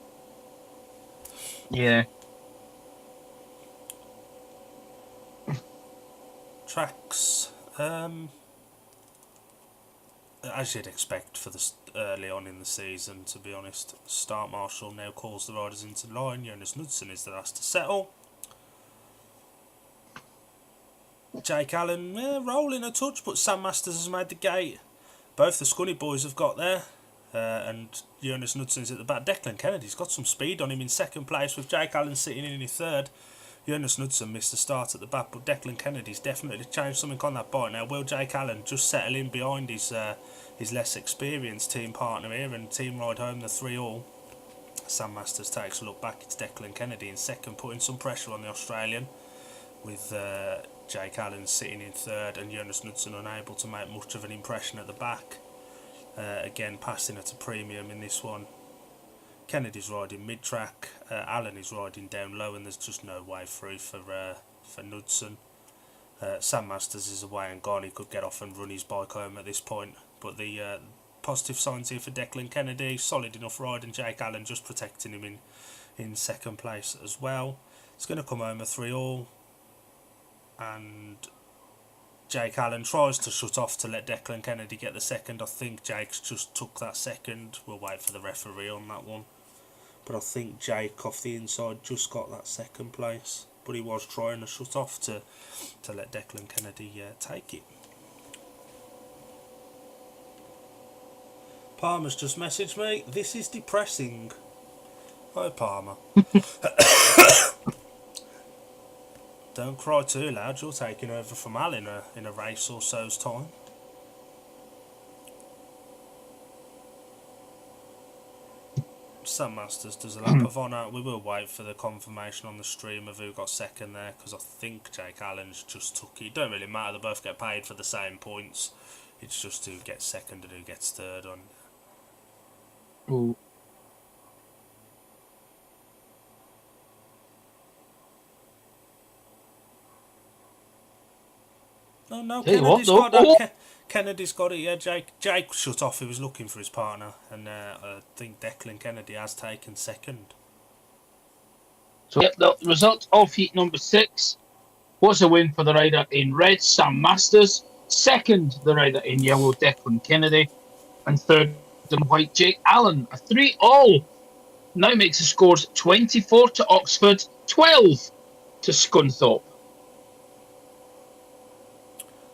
Yeah. Tracks, as you'd expect for the early on in the season, to be honest. Start Marshal now calls the riders into line. Jonas Knudsen is the last to settle. Jake Allen rolling a touch, but Sam Masters has made the gate. Both the Scunny boys have got there, and Jonas Knudsen's at the back. Declan Kennedy's got some speed on him in second place, with Jake Allen sitting in his third. Jonas Knudsen missed the start at the back, but Declan Kennedy's definitely changed something on that bike. Now, will Jake Allen just settle in behind his less experienced team partner here and team ride home the 3-all? Sam Masters takes a look back. It's Declan Kennedy in second, putting some pressure on the Australian, with Jake Allen sitting in third and Jonas Knudsen unable to make much of an impression at the back. Again, passing at a premium in this one. Kennedy's riding mid-track, Allen is riding down low, and there's just no way through for Knudsen. Sam Masters is away and gone. He could get off and run his bike home at this point, but the positive signs here for Declan Kennedy. Solid enough ride, and Jake Allen just protecting him in second place as well. It's going to come home a 3-all, and Jake Allen tries to shut off to let Declan Kennedy get the second. I think Jake's just took that second. We'll wait for the referee on that one. But I think Jake off the inside just got that second place. But he was trying to shut off to let Declan Kennedy take it. Palmer's just messaged me. This is depressing. Hi, Palmer. Don't cry too loud. You're taking over from Al in a race or so's time. Sam Masters does a lap of honour. We will wait for the confirmation on the stream of who got second there, because I think Jake Allen's just took it. It don't really matter, they both get paid for the same points. It's just who gets second and who gets third on. Ooh. No, Hey, Kennedy's what? got Oh. that. Kennedy's got it, yeah. Jake shut off, he was looking for his partner, and I think Declan Kennedy has taken second. So the result of heat number 6 was a win for the rider in red, Sam Masters. Second, the rider in yellow, Declan Kennedy. And third in white, Jake Allen. A 3-all now makes the scores 24 to Oxford 12 to Scunthorpe.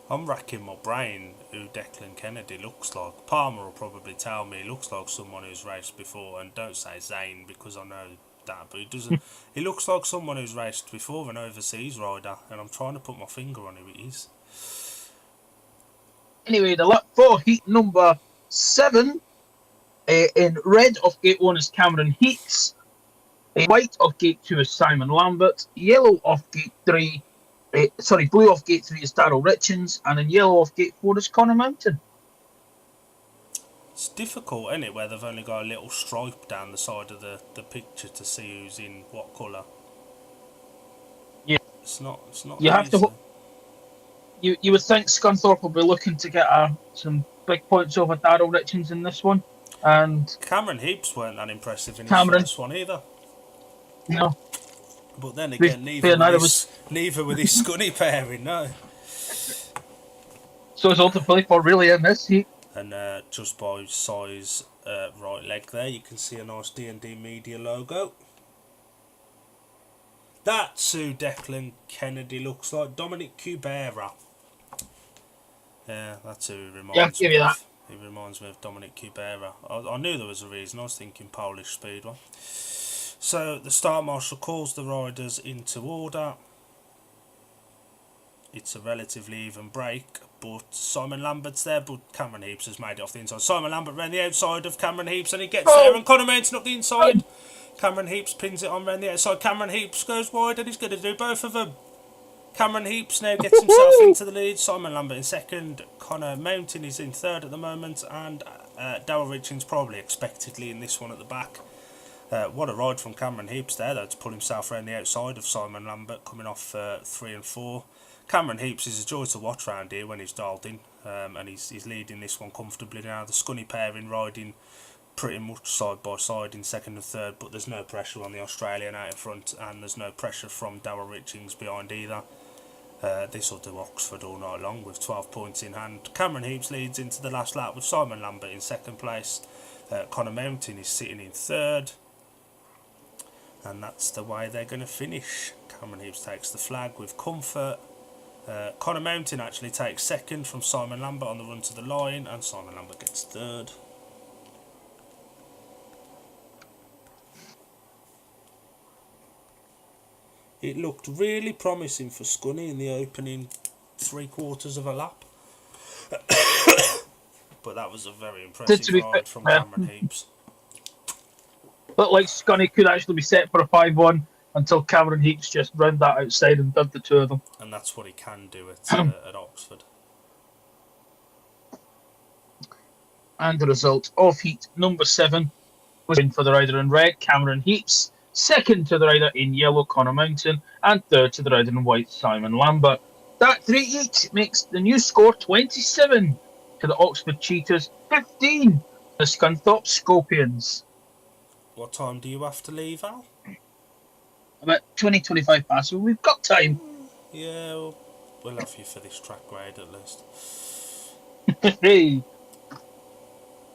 I'm racking my brain who Declan Kennedy looks like. Palmer will probably tell me he looks like someone who's raced before, and don't say Zane because I know that, but he doesn't. He looks like someone who's raced before, an overseas rider, and I'm trying to put my finger on who it is. Anyway, the lot 4 heat number 7 in red off gate 1 is Cameron Heats. White off gate 2 is Simon Lambert. Yellow off gate 3. Blue off gate 3 is Darryl Richens, and in yellow off gate 4 is Connor Mountain. It's difficult, isn't it, where they've only got a little stripe down the side of the picture to see who's in what colour. Yeah. It's not You have easy. to. You would think Scunthorpe will be looking to get some big points over Darryl Richens in this one, and Cameron Heaps weren't that impressive in his Cameron. first one either. No. But then again, neither with his Scunny pairing, no. So it's ultimately for really in this heat. And just by size right leg there, you can see a nice D&D Media logo. That's who Declan Kennedy looks like. Dominic Kubera. Yeah, that's who he reminds me of. He reminds me of Dominic Kubera. I knew there was a reason. I was thinking Polish Speedway. So the Start Marshal calls the riders into order. It's a relatively even break, but Simon Lambert's there, but Cameron Heaps has made it off the inside. Simon Lambert ran the outside of Cameron Heaps, and he gets there, and Connor Mountain up the inside. Cameron Heaps pins it on round the outside. Cameron Heaps goes wide, and he's going to do both of them. Cameron Heaps now gets himself into the lead. Simon Lambert in second. Connor Mountain is in third at the moment, and Darryl Richens probably expectedly in this one at the back. What a ride from Cameron Heaps there, though, to pull himself around the outside of Simon Lambert, coming off 3 and 4. Cameron Heaps is a joy to watch round here when he's dialed in, and he's leading this one comfortably now. The Scunny pairing riding pretty much side by side in second and third, but there's no pressure on the Australian out in front, and there's no pressure from Darryl Richens behind either. This will do Oxford all night long with 12 points in hand. Cameron Heaps leads into the last lap with Simon Lambert in second place. Connor Mountain is sitting in third, and that's the way they're going to finish. Cameron Heaps takes the flag with comfort. Connor Mountain actually takes second from Simon Lambert on the run to the line, and Simon Lambert gets third. It looked really promising for Scunny in the opening 3/4 of a lap. But that was a very impressive ride from Cameron Heaps. Looked like Scunny could actually be set for a 5-1 until Cameron Heaps just round that outside and did the two of them. And that's what he can do at Oxford. And the result of heat number 7 was in for the rider in red, Cameron Heaps. Second to the rider in yellow, Connor Mountain. And third to the rider in white, Simon Lambert. That 3 each makes the new score 27 to the Oxford Cheetahs, 15 the Scunthorpe Scorpions. What time do you have to leave, Al? About 20-25 past, so we've got time. Yeah, we'll have you for this track grade at least. Hey.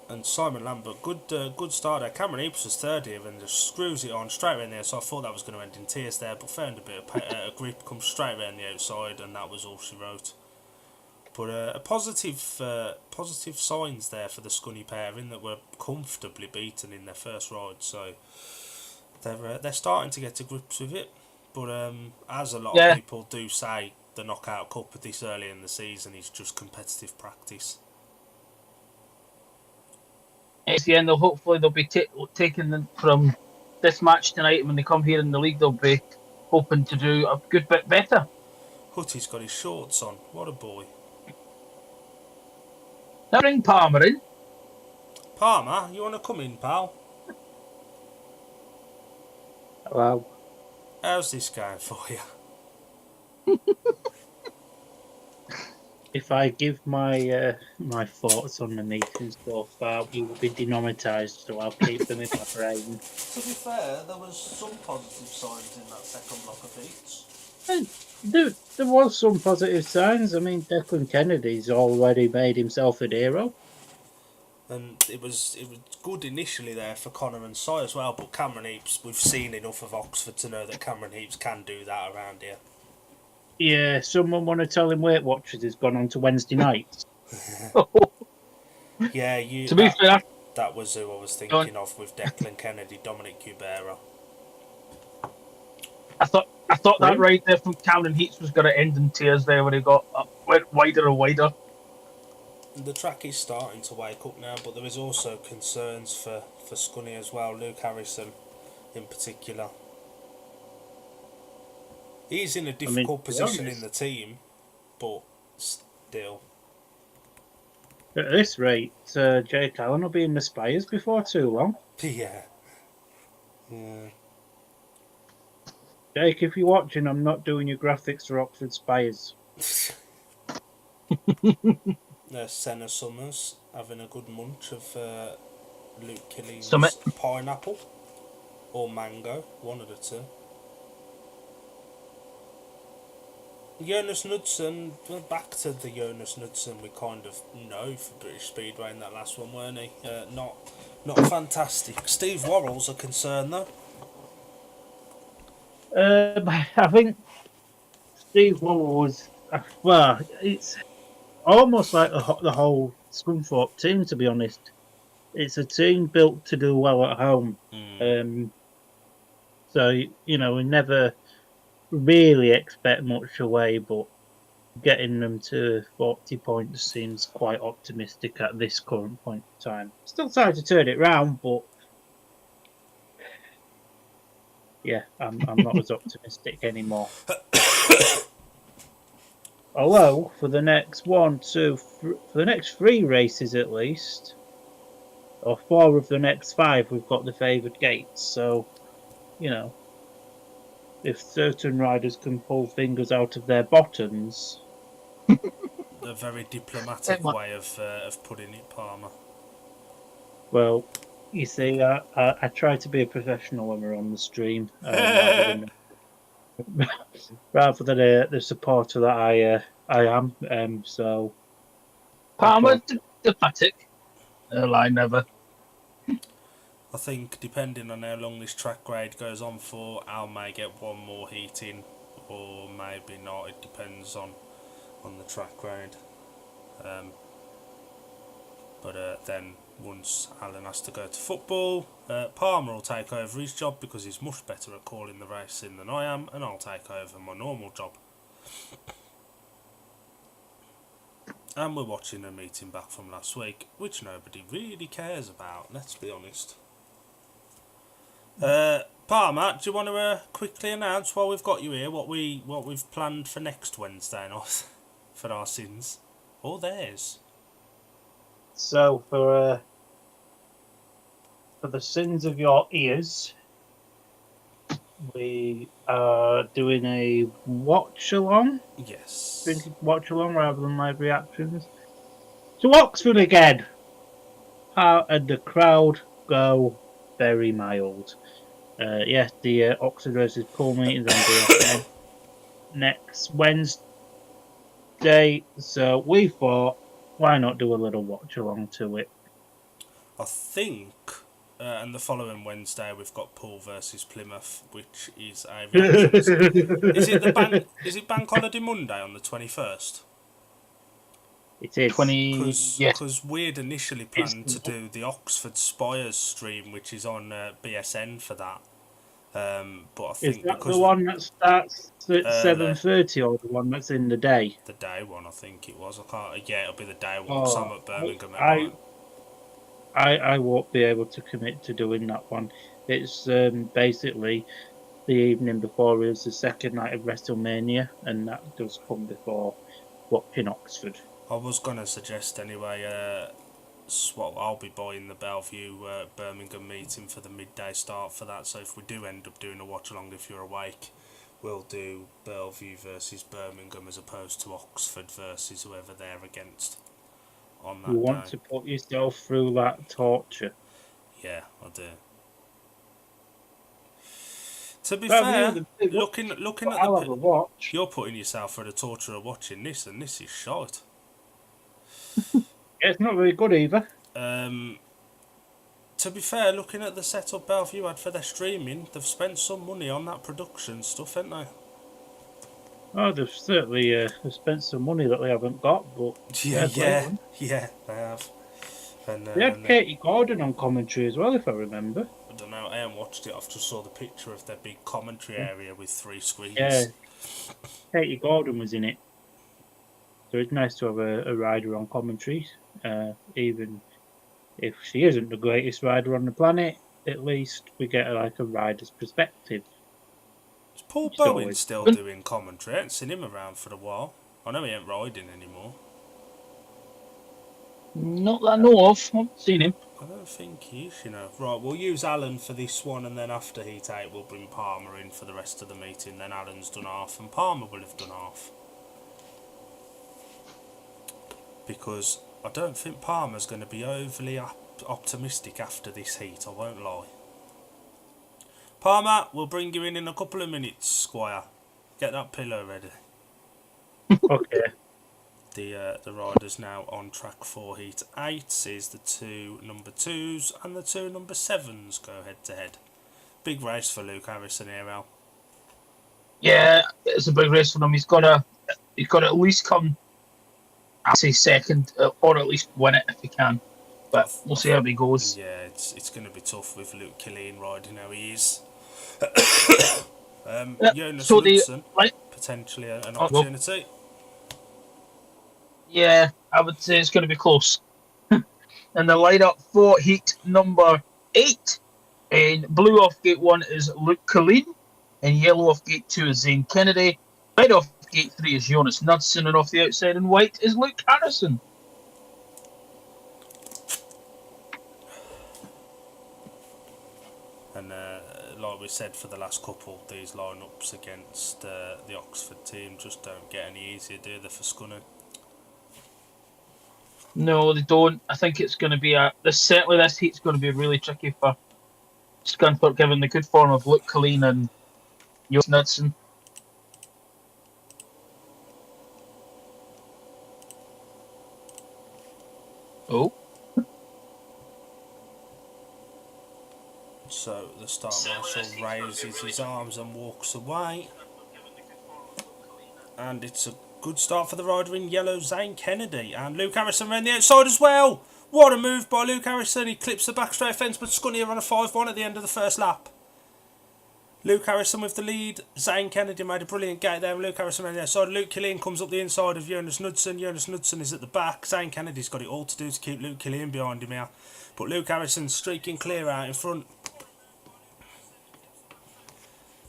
And Simon Lambert, good start there. Cameron Heaps was third here and just screws it on straight around there, so I thought that was going to end in tears there, but found a bit of grip, comes straight around the outside, and that was all she wrote. But a positive signs there for the Scunny pairing that were comfortably beaten in their first ride, so they're starting to get to grips with it. But as a lot of people do say, the Knockout Cup this early in the season is just competitive practice. At the end, hopefully they'll be taking them from this match tonight. When they come here in the league, they'll be hoping to do a good bit better. Hutty's got his shorts on. What a boy. Now bring Palmer in. Palmer, you want to come in, pal? Hello. How's this going for you? If I give my my thoughts on the meeting so far, we will be demonetised, so I'll keep them in my brain. To be fair, there was some positive signs in that second block of beats. There was some positive signs. I mean, Declan Kennedy's already made himself a hero. And it was good initially there for Connor and Si as well, but Cameron Heaps, we've seen enough of Oxford to know that Cameron Heaps can do that around here. Yeah, someone want to tell him Weight Watchers has gone on to Wednesday nights. Yeah, To be fair, that was who I was thinking of with Declan Kennedy, Dominic Cubera. I thought that right there from Cameron Heats was going to end in tears there when he went wider and wider. The track is starting to wake up now, but there is also concerns for Scunny as well. Luke Harrison, in particular, he's in a difficult position in the team, but still. At this rate, Jake Allen will be in the Spires before too long. Yeah. Jake, if you're watching, I'm not doing your graphics for Oxford Spires. Senna Summers having a good munch of Luke Killing's pineapple or mango, one of the two. Jonas Knudsen, back to the Jonas Knudsen we kind of know for British Speedway in that last one, weren't he? Not fantastic. Steve Worrell's a concern though. I think Steve Worrell was, well, it's almost like the whole Scunthorpe team, to be honest. It's a team built to do well at home. So, we never really expect much away, but getting them to 40 points seems quite optimistic at this current point in time. Still trying to turn it round, but yeah, I'm not as optimistic anymore. Although for the next for the next 3 races at least, or 4 of the next 5, we've got the favoured gates. So, if certain riders can pull fingers out of their bottoms, a very diplomatic way of putting it, Palmer. Well, you see, I try to be a professional when we're on the stream, rather than the supporter that I am. So, Palmer, diplomatic. I never. I think depending on how long this track grade goes on for, Al may get one more heat in, or maybe not. It depends on the track grade. But then once Alan has to go to football, Palmer will take over his job because he's much better at calling the racing than I am, and I'll take over my normal job. And we're watching a meeting back from last week, which nobody really cares about, let's be honest. Palmer, do you want to quickly announce while we've got you here what we've planned for next Wednesday night for our sins or theirs? So for the sins of your ears, we are doing a watch along. Yes. Watch along rather than live reactions. To Oxford again. And the crowd go very mild. Yes, the Oxford versus Pool meetings on BSN next Wednesday. So we thought, why not do a little watch along to it? I think, and the following Wednesday we've got Pool versus Plymouth, which is a is it Bank Holiday Monday on the 21st? It is. Because we'd initially planned to do the Oxford Spires stream, which is on BSN for that. But I think is that the one that starts at 7:30 or the one that's in the day? The day one, I think it was. I can't. Yeah, it'll be the day one. So I'm at Birmingham. I won't be able to commit to doing that one. It's basically the evening before is the second night of WrestleMania, and that does come before watching Oxford. I was going to suggest anyway, I'll be buying the Bellevue Birmingham meeting for the midday start for that, so if we do end up doing a watch along, if you're awake, we'll do Bellevue versus Birmingham as opposed to Oxford versus whoever they're against on that You want to put yourself through that torture? Yeah, I do. To be fair, looking at the watch. You're putting yourself through the torture of watching this, and this is shite. Yeah, it's not very good either. To be fair, looking at the setup Bellevue had for their streaming, they've spent some money on that production stuff, haven't they? Oh, they've certainly spent some money that they haven't got, but fair play to them. Yeah, they have. And, They had Katie Gordon on commentary as well, if I remember. I don't know, I haven't watched it, I've just saw the picture of their big commentary area with 3 screens. Yeah, Katie Gordon was in it. So it's nice to have a rider on commentary, even if she isn't the greatest rider on the planet. At least we get like a rider's perspective. Is Paul It's Bowen always still fun. doing commentary? I haven't seen him around for a while. I know he ain't riding anymore. Not that I know of. I haven't seen him. I don't think he is, you know. Right, we'll use Alan for this one, and then after Heat 8 we'll bring Palmer in for the rest of the meeting. Then Alan's done half, and Palmer will have done half. Because I don't think Palmer's going to be overly optimistic after this heat, I won't lie. Palmer, we'll bring you in a couple of minutes, Squire. Get that pillow ready. Okay. The riders now on track for Heat 8 sees the 2 number 2s and the 2 number 7s go head to head. Big race for Luke Harrison here, Al. Yeah, it's a big race for him. He's got to at least come, I'd say, second, or at least win it if he can. But we'll see how he goes. Yeah, it's going to be tough with Luke Killeen riding how he is. Jonas so Knudsen, potentially an opportunity. Yeah, I would say it's going to be close. And the lineup for heat number 8, in blue off gate 1 is Luke Killeen, in yellow off gate 2 is Zane Kennedy, red off gate 3 is Jonas Knudsen, and off the outside in white is Luke Harrison. And like we said for the last couple, these lineups against the Oxford team just don't get any easier, do they, for Scunny? No, they don't. I think it's going to be this heat's going to be really tricky for Scunthorpe, given the good form of Luke Killeen and Jonas Knudsen. Oh. So the start marshal raises his arms and walks away. And it's a good start for the rider in yellow, Zane Kennedy. And Luke Harrison around the outside as well. What a move by Luke Harrison. He clips the back straight fence, but Scunny are on a 5-1 at the end of the first lap. Luke Harrison with the lead. Zane Kennedy made a brilliant gate there. Luke Harrison around the outside. Luke Killeen comes up the inside of Jonas Knudsen. Jonas Knudsen is at the back. Zane Kennedy's got it all to do to keep Luke Killeen behind him here. But Luke Harrison's streaking clear out in front.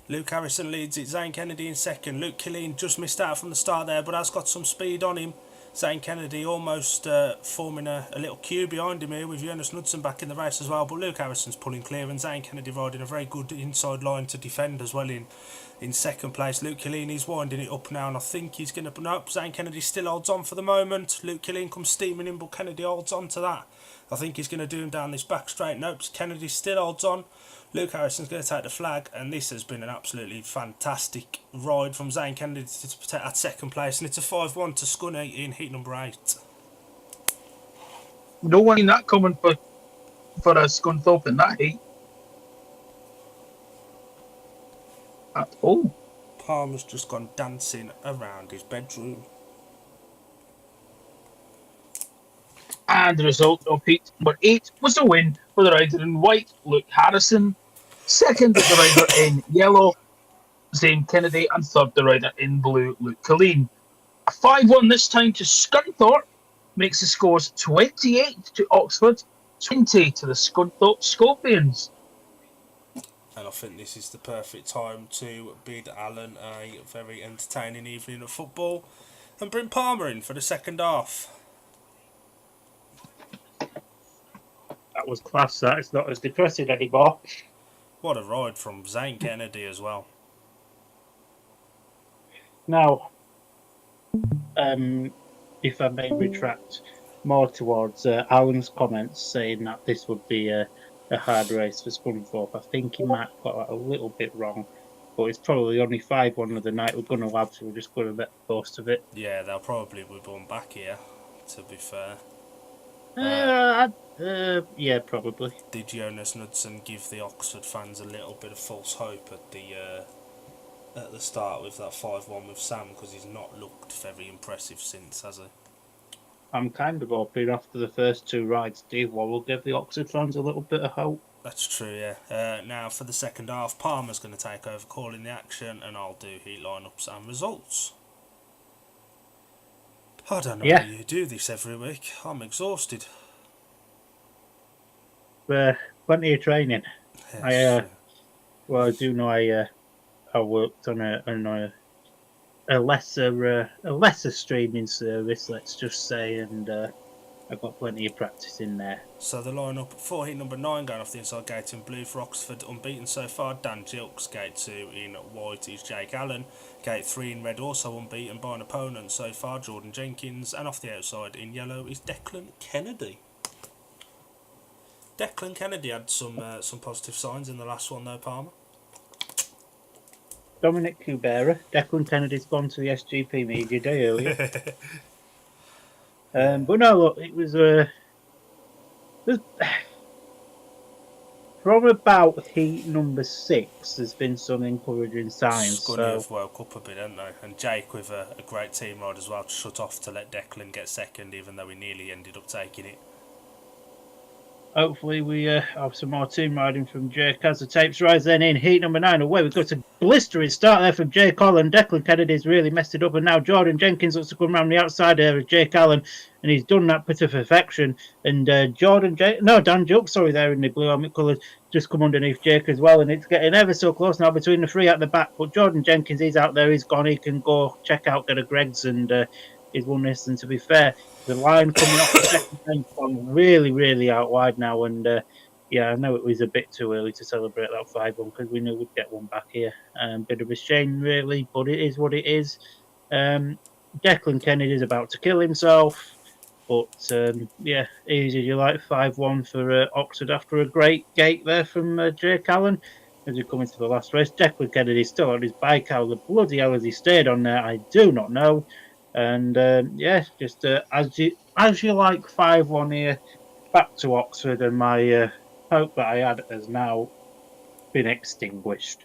Luke Harrison leads it, Zane Kennedy in second. Luke Killeen just missed out from the start there, but has got some speed on him. Zane Kennedy almost forming a little queue behind him here with Jonas Knudsen back in the race as well. But Luke Harrison's pulling clear, and Zane Kennedy riding a very good inside line to defend as well in second place. Luke Killeen is winding it up now, and I think he's going to... Nope, Zane Kennedy still holds on for the moment. Luke Killeen comes steaming in, but Kennedy holds on to that. I think he's going to do him down this back straight. Nope, Kennedy still holds on. Luke Harrison's going to take the flag, and this has been an absolutely fantastic ride from Zane Kennedy to protect that second place, and it's a 5-1 to Scunny in heat number 8. No one in that coming for a Scunthorpe in that heat at all. Palmer's just gone dancing around his bedroom. And the result of heat number 8 was a win for the rider in white, Luke Harrison. Second, the rider in yellow, Zane Kennedy. And third, the rider in blue, Luke Killeen. A 5-1 this time to Scunthorpe makes the scores 28 to Oxford, 20 to the Scunthorpe Scorpions. And I think this is the perfect time to bid Alan a very entertaining evening of football and bring Palmer in for the second half. That was class, that. It's not as depressing anymore. What a ride from Zane Kennedy as well. Now, if I may retract more towards Alan's comments saying that this would be a hard race for Scunthorpe, I think he might have got that a little bit wrong. But it's probably only 5-1 of the night we're going to have, so we're just going to make the most of it. Yeah, they'll probably be born back here, to be fair. Yeah, probably. Did Jonas Knudsen give the Oxford fans a little bit of false hope at the start with that 5-1 with Sam, because he's not looked very impressive since, has he? I'm kind of hoping after the first two rides, Steve Worrell gave the Oxford fans a little bit of hope. That's true, yeah. Now for the second half, Palmer's going to take over calling the action, and I'll do heat lineups and results. I don't know how you do this every week. I'm exhausted. Plenty of training. Yes, I do know I worked on a lesser streaming service, let's just say, and I got plenty of practice in there. So the lineup for heat number 9 going off the inside gate in blue for Oxford, unbeaten so far, Dan Gilks. Gate 2 in white is Jake Allen. Gate 3 in red, also unbeaten by an opponent so far, Jordan Jenkins. And off the outside in yellow is Declan Kennedy. Declan Kennedy had some positive signs in the last one though, Palmer. Dominic Kubera, Declan Kennedy's gone to the SGP Media Day earlier. But no, look, it was from about heat number 6, there's been some encouraging signs. Scunny have woke up a bit, haven't they? And Jake with a great team ride as well to shut off to let Declan get second, even though he nearly ended up taking it. Hopefully we have some more team riding from Jake as the tapes rise. Then in heat number 9 away, we've got a blistering start there from Jake Allen. Declan Kennedy's really messed it up, and now Jordan Jenkins looks to come around the outside there with Jake Allen, and he's done that bit of perfection. And Dan Joke, there in the blue helmet colours, just come underneath Jake as well, and it's getting ever so close now between the three at the back. But Jordan Jenkins, he's out there, he's gone, he can go check out, get a Greg's, and he's won this. And to be fair, the line coming off the second time gone really, really out wide now. And I know it was a bit too early to celebrate that 5-1 because we knew we'd get one back here. Bit of a shame, really, but it is what it is. Declan Kennedy's about to kill himself. But easy as you like, 5-1 for Oxford after a great gate there from Jake Allen. As we come into the last race, Declan Kennedy's still on his bike. How the bloody hell has he stayed on there? I do not know. And just as you like, 5-1 here, back to Oxford, and my hope that I had has now been extinguished.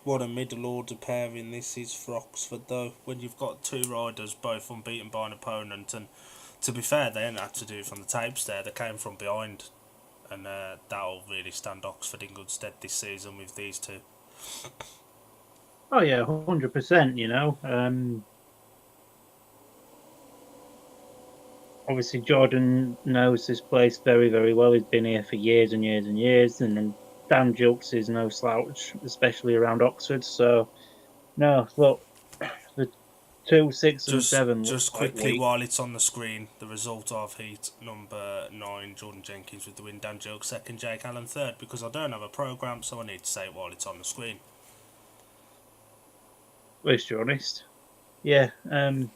What a middle order pairing this is for Oxford, though, when you've got two riders both unbeaten by an opponent. And to be fair, they didn't have to do it from the tapes there, they came from behind, and that'll really stand Oxford in good stead this season with these two. Oh yeah, 100%, obviously Jordan knows this place very, very well. He's been here for years and years and years, and Dan Julks is no slouch, especially around Oxford. So, no, look, the 2, 6 and 7... Just quickly, while it's on the screen, the result of heat number 9, Jordan Jenkins with the win, Dan Julks second, Jake Allen third, because I don't have a programme, so I need to say it while it's on the screen. At least you're honest. Yeah, the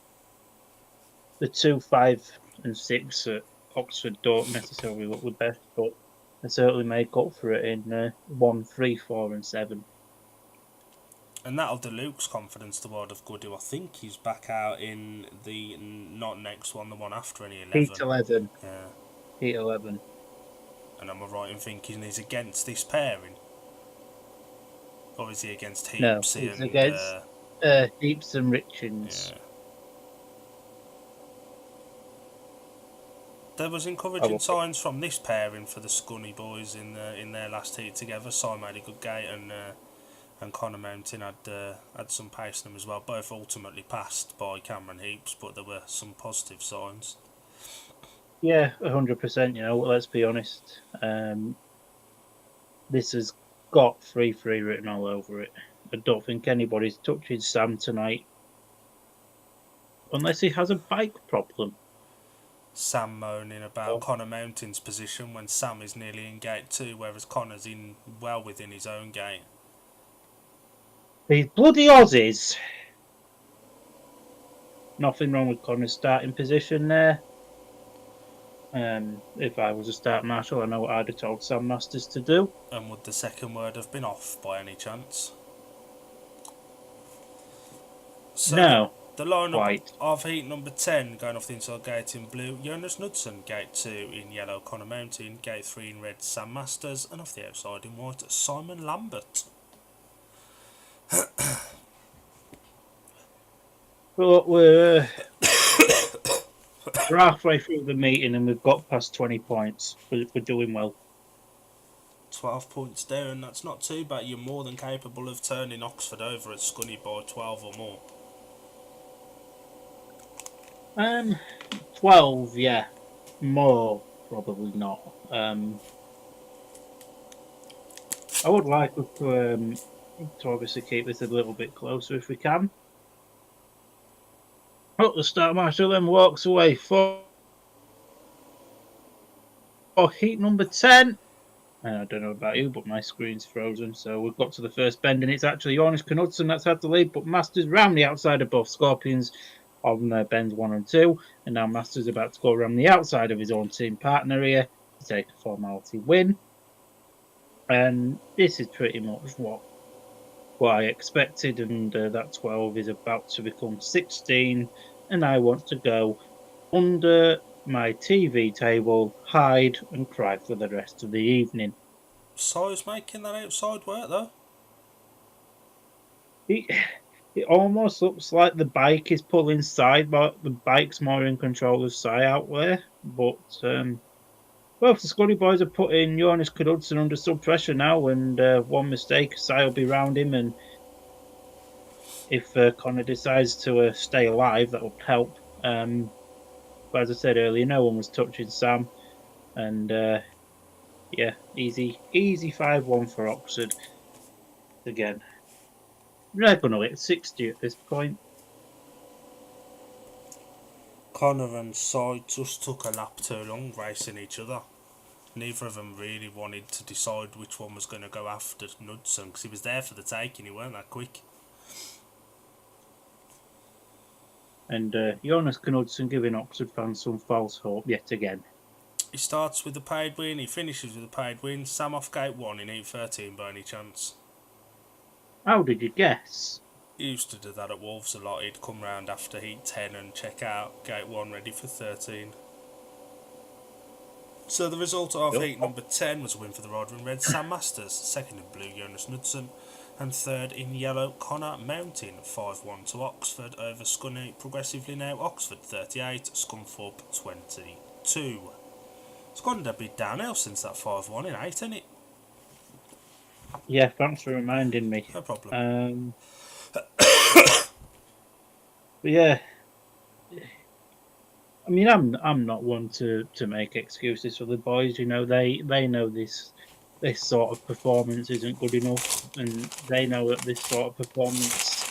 2, 5 and 6 at Oxford don't necessarily look the best, but they certainly make up for it in 1, 3, 4 and 7. And that'll do Luke's confidence the world of good, who I think he's back out in the not next one, the one after, in 11. Heat 11. Yeah. Heat 11. And am I right in thinking he's against this pairing? Or is he against Heapsy? No, he's against Heaps and Richards. Yeah. There was encouraging signs from this pairing for the Scunny boys in their last heat together. Si made a good gate, and Connor Mountain had some pace in them as well. Both ultimately passed by Cameron Heaps, but there were some positive signs. Yeah, 100%. Let's be honest. This has got 3-3 written all over it. I don't think anybody's touching Sam tonight, unless he has a bike problem. Sam moaning about Connor Mountain's position when Sam is nearly in gate 2, whereas Connor's well within his own gate. These bloody Aussies. Nothing wrong with Connor's starting position there. If I was a start marshal, I know what I'd have told Sam Masters to do. And would the second word have been off by any chance? So, no. The lineup quite. of heat number 10 going off the inside gate in blue, Jonas Knudsen, gate 2 in yellow, Connor Mountain, gate 3 in red, Sam Masters, and off the outside in white, Simon Lambert. But we're halfway through the meeting and we've got past 20 points. We're doing well. 12 points down, that's not too bad. You're more than capable of turning Oxford over at Scunny by 12 or more. 12, yeah. More, probably not. I would like us to obviously keep this a little bit closer if we can. Oh, the start marshal then walks away for heat number 10. And I don't know about you, but my screen's frozen. So we've got to the first bend, and it's actually Jonas Knudsen that's had the lead, but Masters round the outside of both Scorpions on bends 1 and 2. And now Masters about to go around the outside of his own team partner here to take a formality win. And this is pretty much what I expected, and that 12 is about to become 16, and I want to go under my TV table, hide and cry for the rest of the evening. Si's making that outside work though. It almost looks like the bike is pulling side, but the bike's more in control of Si out there. But both the Scuddy boys are putting Jonas Knudsen under some pressure now, and one mistake, Si will be round him, and if Connor decides to stay alive, that would help. But as I said earlier, no one was touching Sam, and yeah, easy 5-1 for Oxford again. They're going to hit 60 at this point. Connor and Si just took a lap too long racing each other. Neither of them really wanted to decide which one was going to go after Knudsen, because he was there for the taking, he weren't that quick. And Jonas Knudsen giving Oxford fans some false hope yet again. He starts with a paid win, he finishes with a paid win. Sam off gate 1 in heat 13 by any chance? How did you guess? He used to do that at Wolves a lot. He'd come round after heat 10 and check out gate 1 ready for 13. So the result of heat number 10 was a win for the rider in red, Sam Masters, second in blue, Jonas Knudsen, and third in yellow, Connor Mountain. 5-1 to Oxford over Scunny. Progressively now, Oxford 38, Scunthorpe 22. It's gone a bit downhill since that 5-1 in 8, isn't it? Yeah, thanks for reminding me. No problem. But yeah, I mean, I'm not one to make excuses for the boys. You know, they know this sort of performance isn't good enough, and they know that this sort of performance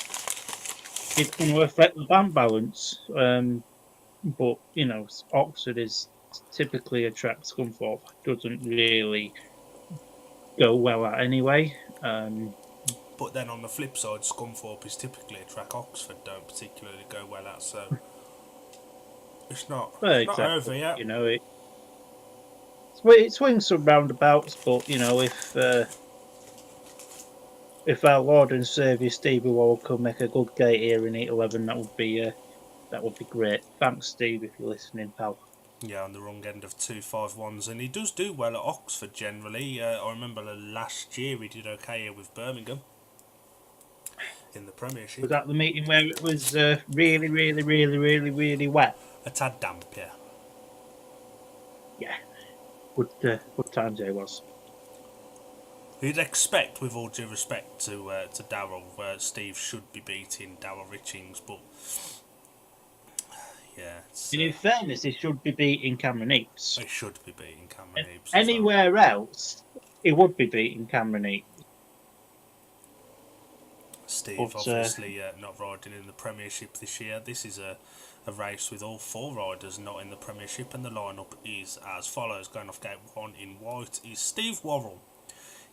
is going to affect the bank balance. But you know, Oxford is typically a track Scunthorpe doesn't really go well at anyway. But then on the flip side, Scunthorpe is typically a track Oxford don't particularly go well at, so it's not over yet. You know, it swings some roundabouts, but you know, if our Lord and Saviour Stevie Wall could make a good gate here in 8-11, that would be great. Thanks, Steve, if you're listening, pal. Yeah, on the wrong end of 2-5-1s, and he does do well at Oxford generally. I remember last year he did okay here with Birmingham in the Premiership. Was that the meeting where it was really, really, really, really, really wet? A tad damp, yeah. Yeah, good times there was. You'd expect, with all due respect to Darryl, Steve should be beating Darryl Richings, but yeah. And in fairness, he should be beating Cameron Eaps. He should be beating Cameron Eaps. Anywhere else, he would be beating Cameron Eaps. Steve obviously not riding in the Premiership this year. This is a race with all 4 riders not in the Premiership, and the lineup is as follows. Going off gate 1 in white is Steve Worrell.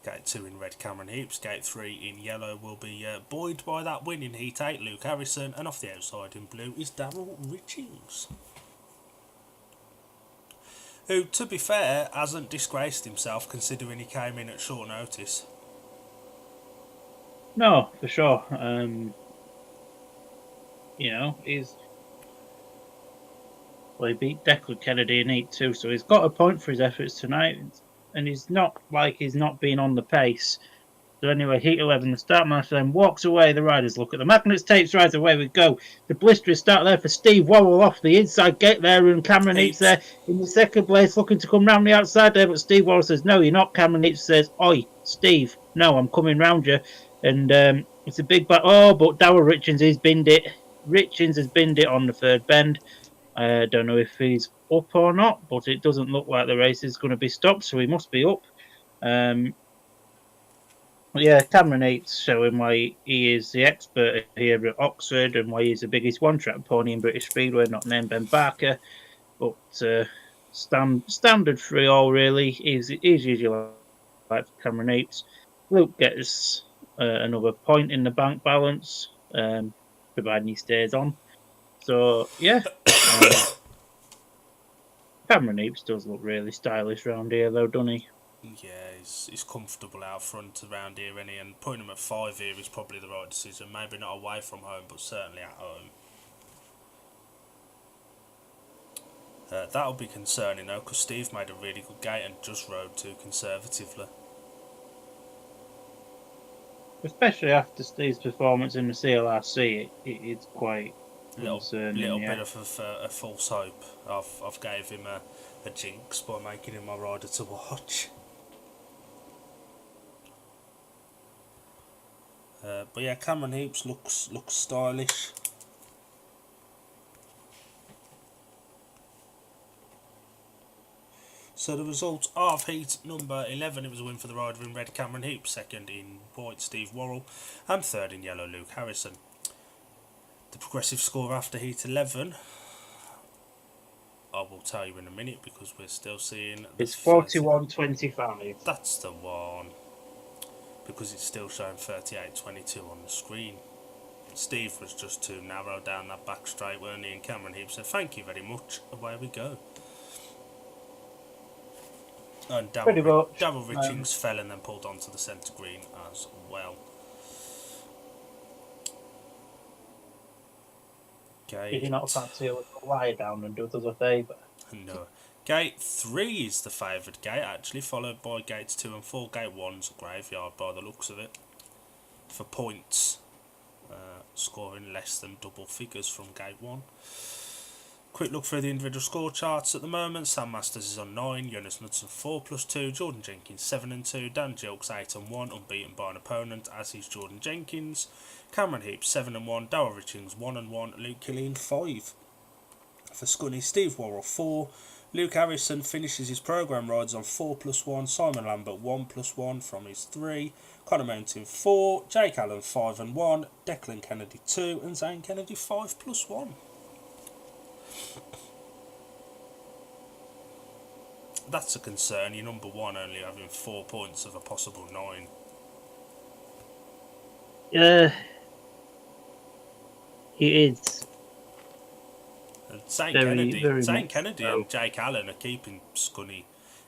Gate 2 in red, Cameron Heaps. Gate 3 in yellow will be buoyed by that win in heat 8, Luke Harrison. And off the outside in blue is Darryl Richings, who, to be fair, hasn't disgraced himself considering he came in at short notice. No, for sure. he's he beat Declan Kennedy in Heat 2, so he's got a point for his efforts tonight, and he's not like he's not been on the pace. So anyway, Heat 11, the start master then walks away. The riders look at the magnets, tapes, rides away we go. The blistery start there for Steve Worrell off the inside gate there, and Cameron Heaps there in the second place, looking to come round the outside there, but Steve Worrell says, no, you're not. Cameron Heaps says, oi, Steve, no, I'm coming round you. And it's a big back. Oh, but Darryl Richards has binned it. Richards has binned it on the third bend. I don't know if he's up or not, but it doesn't look like the race is going to be stopped, so he must be up. Yeah, Cameron Yates showing why he is the expert here at Oxford and why he's the biggest one-track pony in British Speedway, not named Ben Barker. But standard 3-all, really. He's usually like Cameron Yates. Luke gets another point in the bank balance, providing he stays on. So, yeah. Cameron Heaps does look really stylish round here, though, doesn't he? Yeah, he's comfortable out front around here, and putting him at 5 here is probably the right decision. Maybe not away from home, but certainly at home. That'll be concerning though, because Steve made a really good gate and just rode too conservatively. Especially after Steve's performance in the CLRC, it's quite concerning. Little bit of a false hope. I've gave him a jinx by making him my rider to watch. But yeah, Cameron Heaps looks stylish. So the results of heat number 11, it was a win for the rider in red, Cameron Heaps, second in white, Steve Worrell, and third in yellow, Luke Harrison. The progressive score after heat 11, I will tell you in a minute because we're still seeing... It's 41.25. That's the one. Because it's still showing 38.22 on the screen. Steve was just too narrow down that back straight, weren't he? And Cameron Heaps said, thank you very much, away we go. And Darryl Richings fell and then pulled onto the centre green as well. Did you not fancy a little lie down and do us a favour? No. Gate 3 is the favoured gate, actually, followed by gates 2 and 4. Gate 1's a graveyard by the looks of it. For points, scoring less than double figures from gate 1. Quick look through the individual score charts at the moment. Sam Masters is on 9, Jonas Knudsen 4+2, Jordan Jenkins 7 and 2, Dan Jilks 8 and 1, unbeaten by an opponent, as is Jordan Jenkins. Cameron Heaps 7 and 1, Darryl Richings 1 and 1, Luke Killeen 5. For Scunny, Steve Worrell 4, Luke Harrison finishes his programme rides on 4+1, Simon Lambert 1+1 from his 3, Connor Mountain 4, Jake Allen 5 and 1, Declan Kennedy 2 and Zane Kennedy 5+1. That's a concern, you're number 1 only having 4 points of a possible 9. It is. Zane Kennedy and Jake Allen are keeping Scunny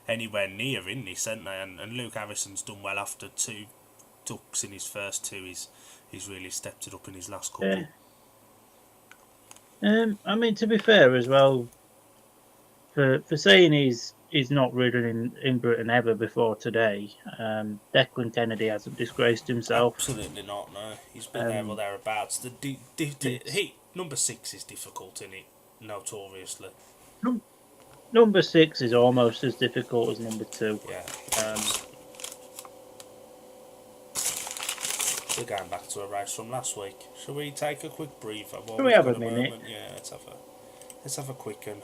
anywhere near in this, aren't they? And Luke Harrison's done well after 2 ducks in his first 2. He's really stepped it up in his last couple. I mean, to be fair as well, for saying he's not ridden in Britain ever before today, Declan Kennedy hasn't disgraced himself. Absolutely not, no. He's been there or thereabouts. Heat number 6 is difficult, isn't it? Notoriously. Number 6 is almost as difficult as number 2. Yeah. We're going back to a race from last week. Shall we take a quick breather? Can we have a minute? Moment? Yeah, let's have a quick one.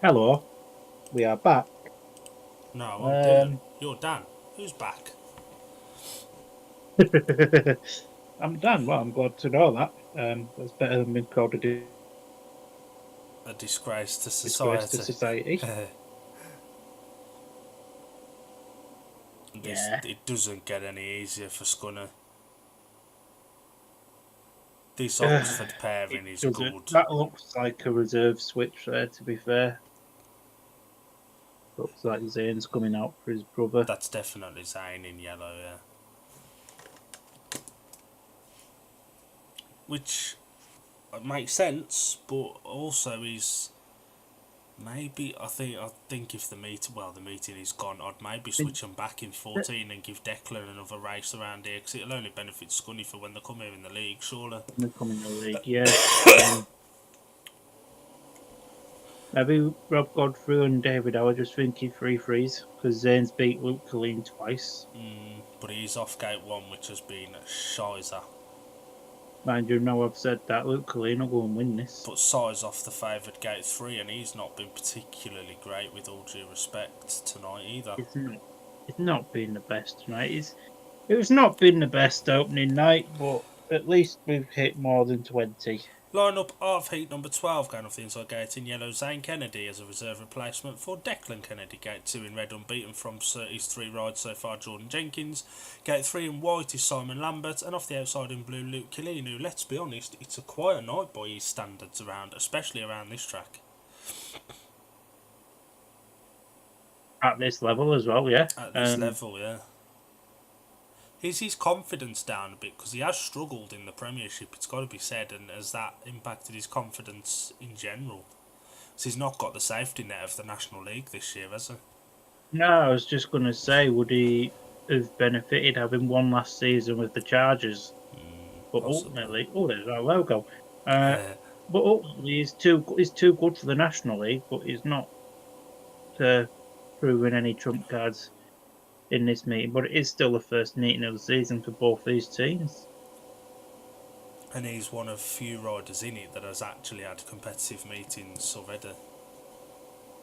Hello, we are back. No, I'm Dylan. You're Dan. Who's back? I'm Dan. Well, I'm glad to know that. That's better than being called a A disgrace to disgrace society. to society. Yeah. It doesn't get any easier for Scunner. This Oxford pairing is good. That looks like a reserve switch there, to be fair. Looks like Zane's coming out for his brother. That's definitely Zane in yellow, yeah. Which makes sense, but also is maybe I think if the meeting is gone, I'd maybe switch them back in 14 and give Declan another race around here because it'll only benefit Scunny for when they come here in the league, surely. When they come in the league, yeah. Maybe Rob Godfrey and David, I was just thinking 3-3s because Zane's beat Luke Colleen twice. But he's off gate 1, which has been shizer. Mind you, now I've said that, Luke Colleen will go and win this. But Si's off the favoured gate 3, and he's not been particularly great with all due respect tonight either. It's not been the best tonight. It was not been the best opening night, but at least we've hit more than 20. Line-up of heat number 12 going off the inside gate in yellow, Zane Kennedy as a reserve replacement for Declan Kennedy. Gate 2 in red, unbeaten from his 3 rides so far, Jordan Jenkins. Gate 3 in white is Simon Lambert, and off the outside in blue, Luke Killeen, who, let's be honest, it's a quiet night by his standards around, especially around this track. At this level as well, yeah. At this level, yeah. Is his confidence down a bit? Because he has struggled in the Premiership, it's got to be said, and has that impacted his confidence in general? Because he's not got the safety net of the National League this year, has he? No, I was just going to say, would he have benefited having won last season with the Chargers? But ultimately, there's our logo. But ultimately, he's too good for the National League, but he's not proving any trump cards in this meeting. But it is still the first meeting of the season for both these teams. And he's one of few riders in it that has actually had competitive meetings already.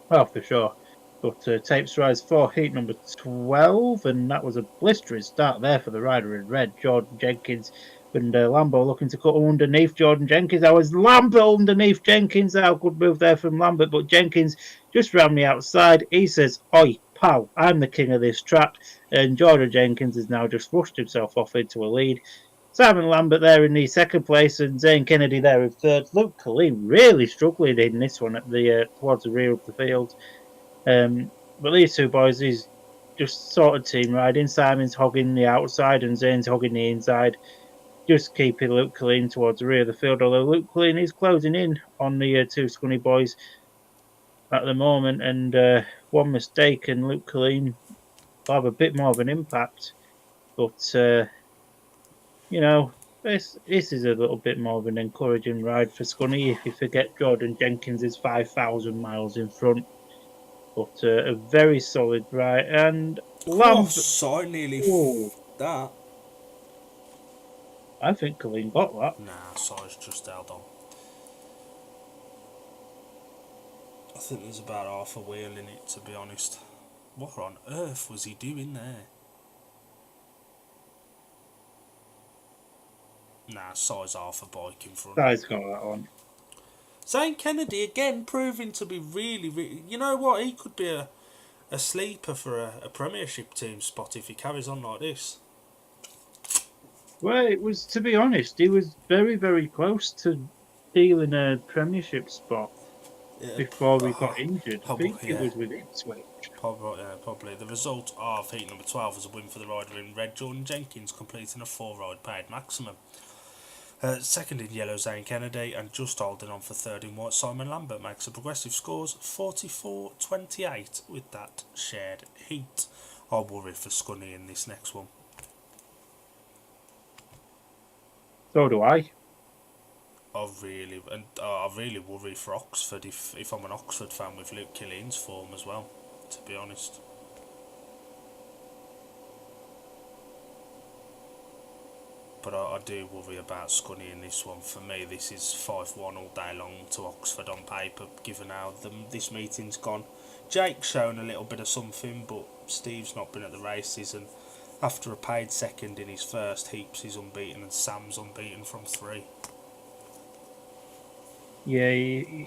Well, for sure. But tapes rise for heat number 12, and that was a blistering start there for the rider in red, Jordan Jenkins. And Lambo looking to cut underneath Jordan Jenkins. I was Lambert underneath Jenkins. How good move there from Lambert, but Jenkins just ran the outside. He says, "Oi, pal, I'm the king of this track." And Jordan Jenkins has now just rushed himself off into a lead. Simon Lambert there in the second place, and Zane Kennedy there in third. Luke Colleen really struggling in this one at the towards the rear of the field. But these two boys, he's just sort of team riding. Simon's hogging the outside and Zane's hogging the inside, just keeping Luke Colleen towards the rear of the field. Although Luke Colleen is closing in on the two Scunny boys at the moment, and one mistake and Luke Colleen will have a bit more of an impact. But you know, this is a little bit more of an encouraging ride for Scunny if you forget Jordan Jenkins is 5,000 miles in front. But a very solid ride. And Lambert. I nearly that. I think Colleen got that. Nah, Si's just held on. I think there's about half a wheel in it, to be honest. What on earth was he doing there? Nah, Si's half a bike in front. Si's got that one. Zane Kennedy again proving to be really, you know what, he could be a sleeper for a Premiership team spot if he carries on like this. Well, it was, to be honest, he was very, very close to stealing a Premiership spot before we got injured. I think it was with Ipswich. Probably. The result of heat number 12 was a win for the rider in red, Jordan Jenkins, completing a 4-ride paid maximum. Second in yellow, Zane Kennedy, and just holding on for third in white, Simon Lambert makes the progressive scores 44-28 with that shared heat. I worry for Scunny in this next one. So do I. I really worry for Oxford if I'm an Oxford fan with Luke Killeen's form as well, to be honest. but I do worry about Scunny in this one. For me, this is 5-1 all day long to Oxford on paper, given how this meeting's gone. Jake's shown a little bit of something, but Steve's not been at the races, and after a paid second in his first, Heaps is unbeaten and Sam's unbeaten from 3. Yeah,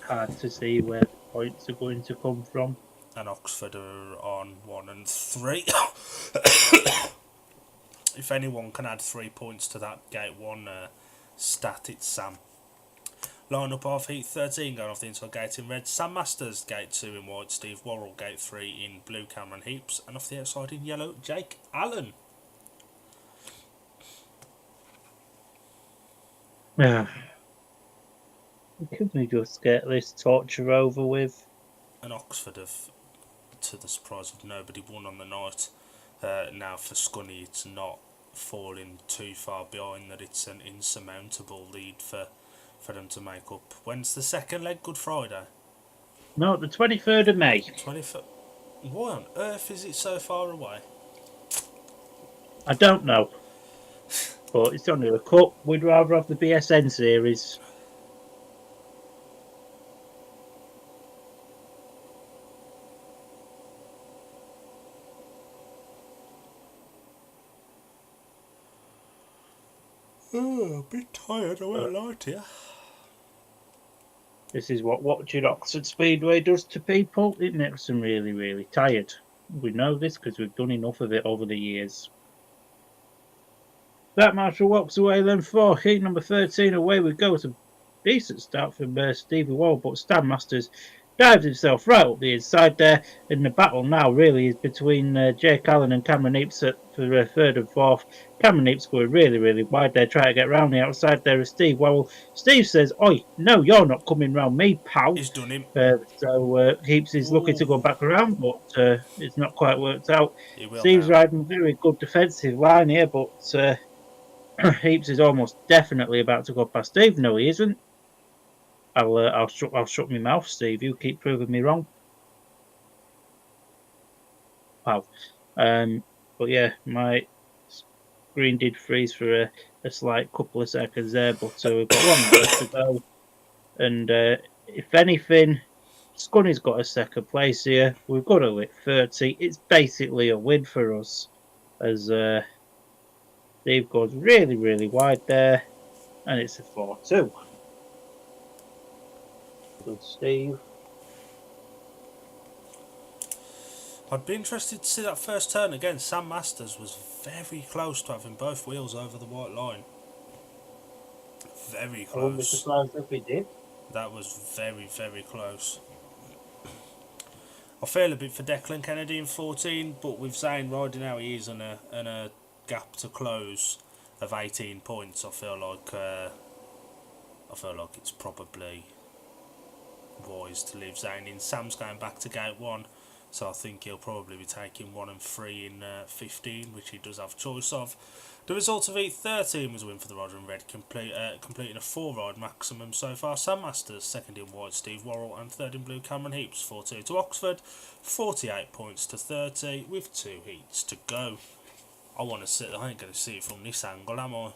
hard to see where the points are going to come from. And Oxford are on 1 and 3. If anyone can add 3 points to that Gate 1 stat, it's Sam. Line up off Heat 13 going off the inside gate in red. Sam Masters, Gate 2 in white. Steve Worrell, Gate 3 in blue. Cameron Heaps. And off the outside in yellow, Jake Allen. Can we just get this torture over with? And Oxford have, to the surprise of nobody, won on the night. Now for Scunny, it's not falling too far behind that it's an insurmountable lead for them to make up. When's the second leg? Good Friday? No, the 23rd of May. 23rd. Why on earth is it so far away? I don't know. But it's only a cup. We'd rather have the BSN series. Oh, a bit tired, I won't lie to you. This is what watching Oxford Speedway does to people. It makes them really, really tired. We know this because we've done enough of it over the years. That Marshall walks away then for heat number 13. Away we go. It's a decent start from Stevie Wall, but Stan Masters dives himself right up the inside there. And the battle now really is between Jake Allen and Cameron Heaps for third and fourth. Cameron Heaps going really, really wide there, trying to get round the outside there is Steve Wowell. Steve says, "Oi, no, you're not coming round me, pal." He's done him. So Heaps is looking to go back around, but it's not quite worked out. Steve's now. riding very good defensive line here, but Heaps is almost definitely about to go past Steve. No, he isn't. I'll shut my mouth, Steve. You keep proving me wrong. Wow. But yeah, my screen did freeze for a slight couple of seconds there, but we've got 1 minute to go. And if anything, Scunny's got a second place here. We've got to hit 30. It's basically a win for us, as Steve goes really, really wide there, and it's a 4-2. Good, Steve. I'd be interested to see that first turn again. Sam Masters was very close to having both wheels over the white line. Very close. I wouldn't be surprised if he did. That was very, very close. I feel a bit for Declan Kennedy in 14, but with Zane riding how he is and a gap to close of 18 points, I feel like it's probably wise to leave Zane in. Sam's going back to gate 1, so I think he'll probably be taking 1 and 3 in 15, which he does have choice of. The result of Heat 13 was a win for the Roger and Red, completing a 4-ride maximum so far. Sam Masters, second in white, Steve Worrell, and third in blue, Cameron Heaps. 4-2 to Oxford, 48 points to 30, with 2 heats to go. I ain't going to see it from this angle, am I?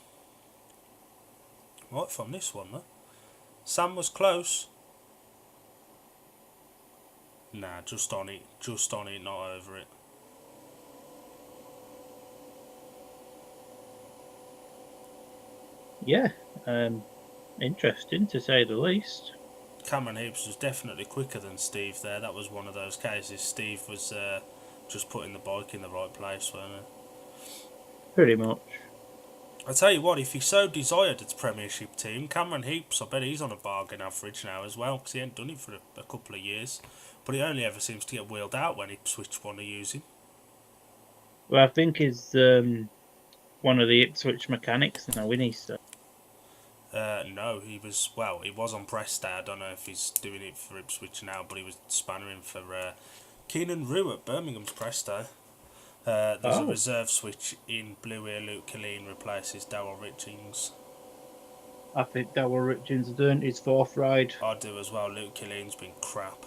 Right, from this one, though. Sam was close. Nah, just on it, not over it. Yeah, interesting to say the least. Cameron Heaps was definitely quicker than Steve there. That was one of those cases. Steve was just putting the bike in the right place, wasn't he? Pretty much. I tell you what, if he so desired its Premiership team, Cameron Heaps, I bet he's on a bargain average now as well, because he ain't done it for a couple of years. But he only ever seems to get wheeled out when Ipswich want to use him. Well, I think he's one of the Ipswich mechanics now, isn't he, sir? No, he was on press day. I don't know if he's doing it for Ipswich now, but he was spannering for Keenan Rue at Birmingham's press day. There's a reserve switch in blue here. Luke Killeen replaces Darryl Richings. I think Darryl Richings is doing his 4th ride. I do as well. Luke Killeen's been crap.